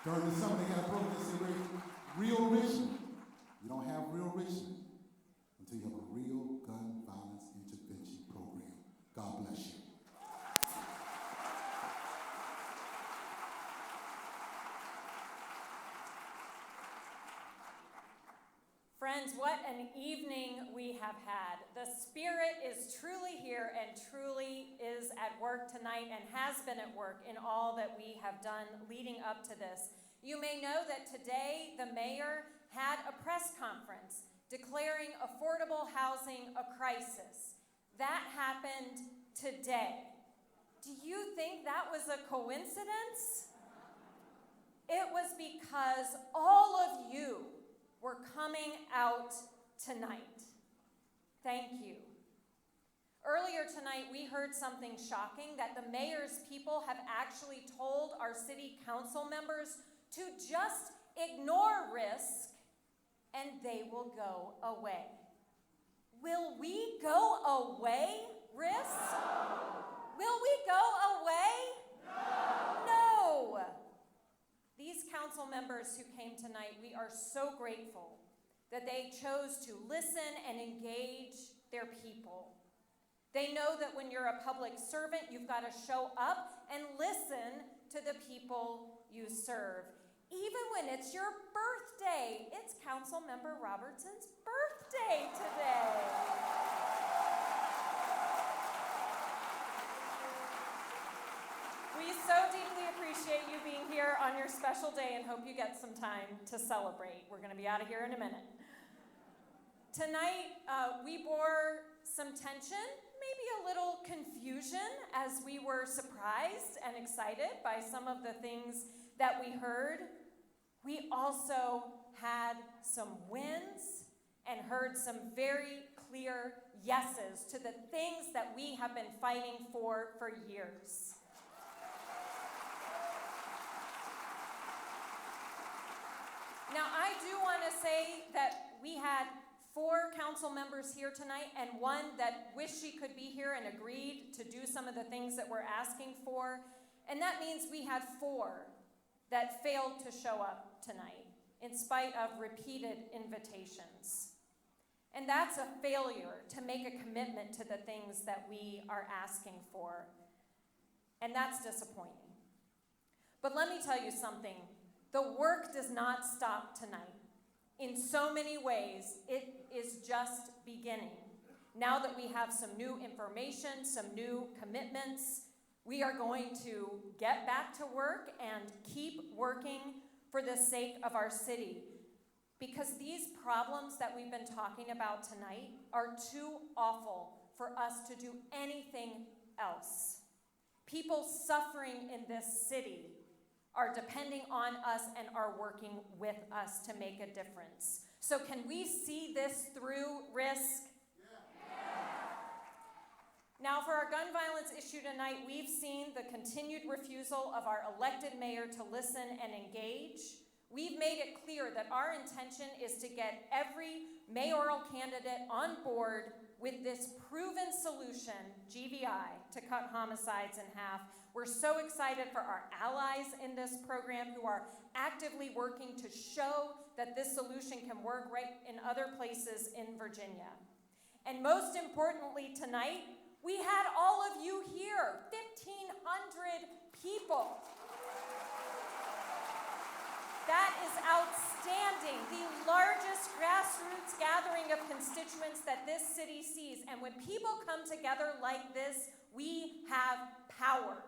During the summer, they had a program that said, real Richmond. You don't have real Richmond until you have a real gun violence intervention program. God bless you. Friends, what an evening we have had. The Spirit is truly here and truly is at work tonight and has been at work in all that we have done leading up to this. You may know that today the mayor had a press conference declaring affordable housing a crisis. That happened today. Do you think that was a coincidence? It was because all of you were coming out tonight. Thank you. Earlier tonight, we heard something shocking, that the mayor's people have actually told our city council members to just ignore risk and they will go away. Will we go away, risk? Will we go away? No. These council members who came tonight, we are so grateful that they chose to listen and engage their people. They know that when you're a public servant, you've got to show up and listen to the people you serve. Even when it's your birthday. It's Councilmember Robertson's birthday today. We so deeply appreciate you being here on your special day and hope you get some time to celebrate. We're going to be out of here in a minute. Tonight, we bore some tension, maybe a little confusion, as we were surprised and excited by some of the things that we heard. We also had some wins and heard some very clear yeses to the things that we have been fighting for years. Now, I do want to say that we had 4 council members here tonight and one that wished she could be here and agreed to do some of the things that we're asking for. And that means we had 4 that failed to show up tonight in spite of repeated invitations. And that's a failure to make a commitment to the things that we are asking for. And that's disappointing. But let me tell you something. The work does not stop tonight. In so many ways, it is just beginning. Now that we have some new information, some new commitments, we are going to get back to work and keep working for the sake of our city. Because these problems that we've been talking about tonight are too awful for us to do anything else. People suffering in this city are depending on us and are working with us to make a difference. So can we see this through risk? Now, for our gun violence issue tonight, we've seen the continued refusal of our elected mayor to listen and engage. We've made it clear that our intention is to get every mayoral candidate on board with this proven solution, GVI, to cut homicides in half. We're so excited for our allies in this program who are actively working to show that this solution can work right in other places in Virginia. And most importantly tonight, we had all of you here, 1,500 people. That is outstanding, the largest grassroots gathering of constituents that this city sees. And when people come together like this, we have power.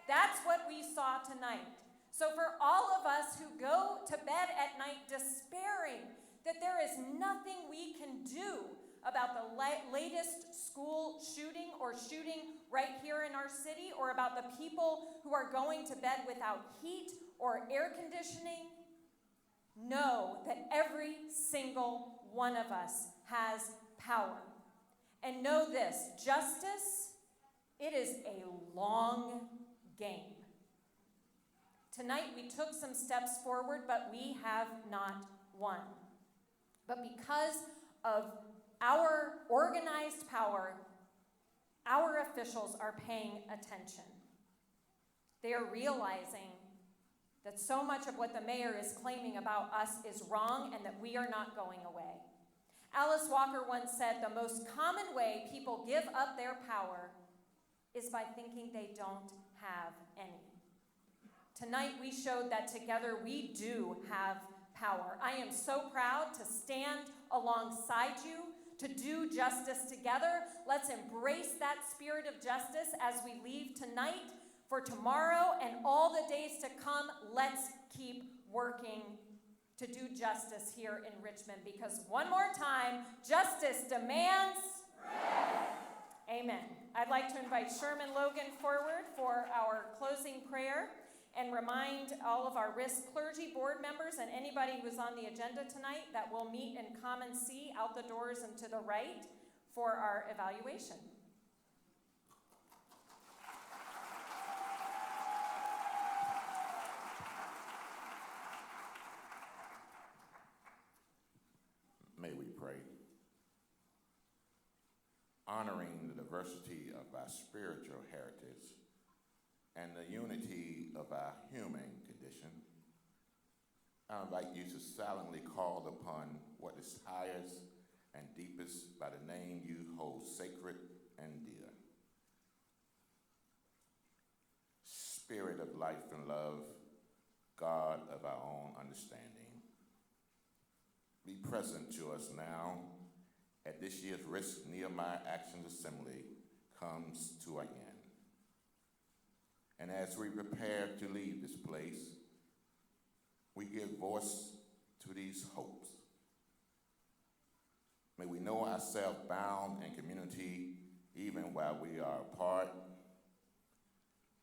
That's what we saw tonight. So for all of us who go to bed at night despairing that there is nothing we can do about the latest school shooting or shooting right here in our city, or about the people who are going to bed without heat or air conditioning, know that every single one of us has power. And know this, justice, it is a long game. Tonight we took some steps forward, but we have not won. But because of our organized power, our officials are paying attention. They are realizing that so much of what the mayor is claiming about us is wrong and that we are not going away. Alice Walker once said, the most common way people give up their power is by thinking they don't have any. Tonight we showed that together we do have power. I am so proud to stand alongside you to do justice together. Let's embrace that spirit of justice as we leave tonight. For tomorrow and all the days to come, let's keep working to do justice here in Richmond, because one more time, justice demands rest. Amen. I'd like to invite Sherman Logan forward for our closing prayer and remind all of our RISC clergy board members and anybody who's on the agenda tonight that we'll meet in Common C out the doors and to the right for our evaluation. May we pray. Honoring the diversity of our spiritual heritage and the unity of our human condition, I invite you to silently call upon what is highest and deepest by the name you hold sacred and dear. Spirit of life and love, God of our own understanding. Be present to us now at this year's Nehemiah Action Assembly comes to an end. And as we prepare to leave this place, we give voice to these hopes. May we know ourselves bound in community even while we are apart.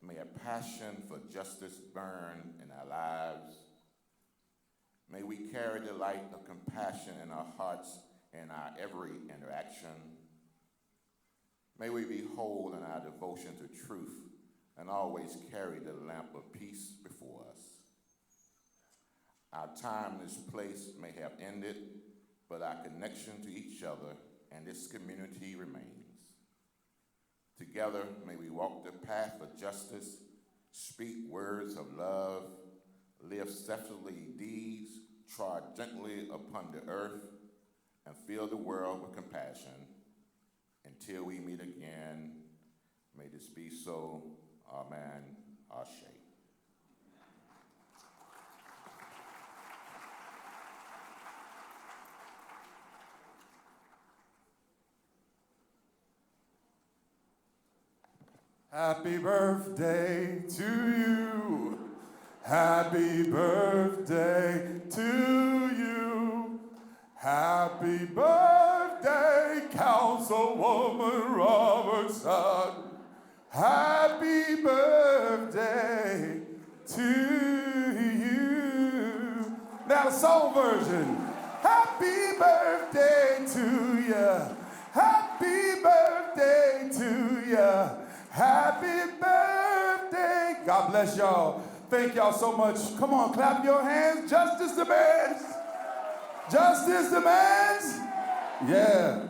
May a passion for justice burn in our lives. May we carry the light of compassion in our hearts in our every interaction. May we be whole in our devotion to truth and always carry the lamp of peace before us. Our time in this place may have ended, but our connection to each other and this community remains. Together, may we walk the path of justice, speak words of love, live selflessly deeds, trod gently upon the earth, and fill the world with compassion. Until we meet again, may this be so. Amen. Ashe. Happy birthday to you. Happy birthday to you. Happy birthday, Councilwoman Robertson. Happy birthday to you. Now the song version. Happy birthday to you. Happy birthday to you. Happy birthday. God bless y'all. Thank y'all so much. Come on, clap your hands. Justice demands. Justice demands. Yeah.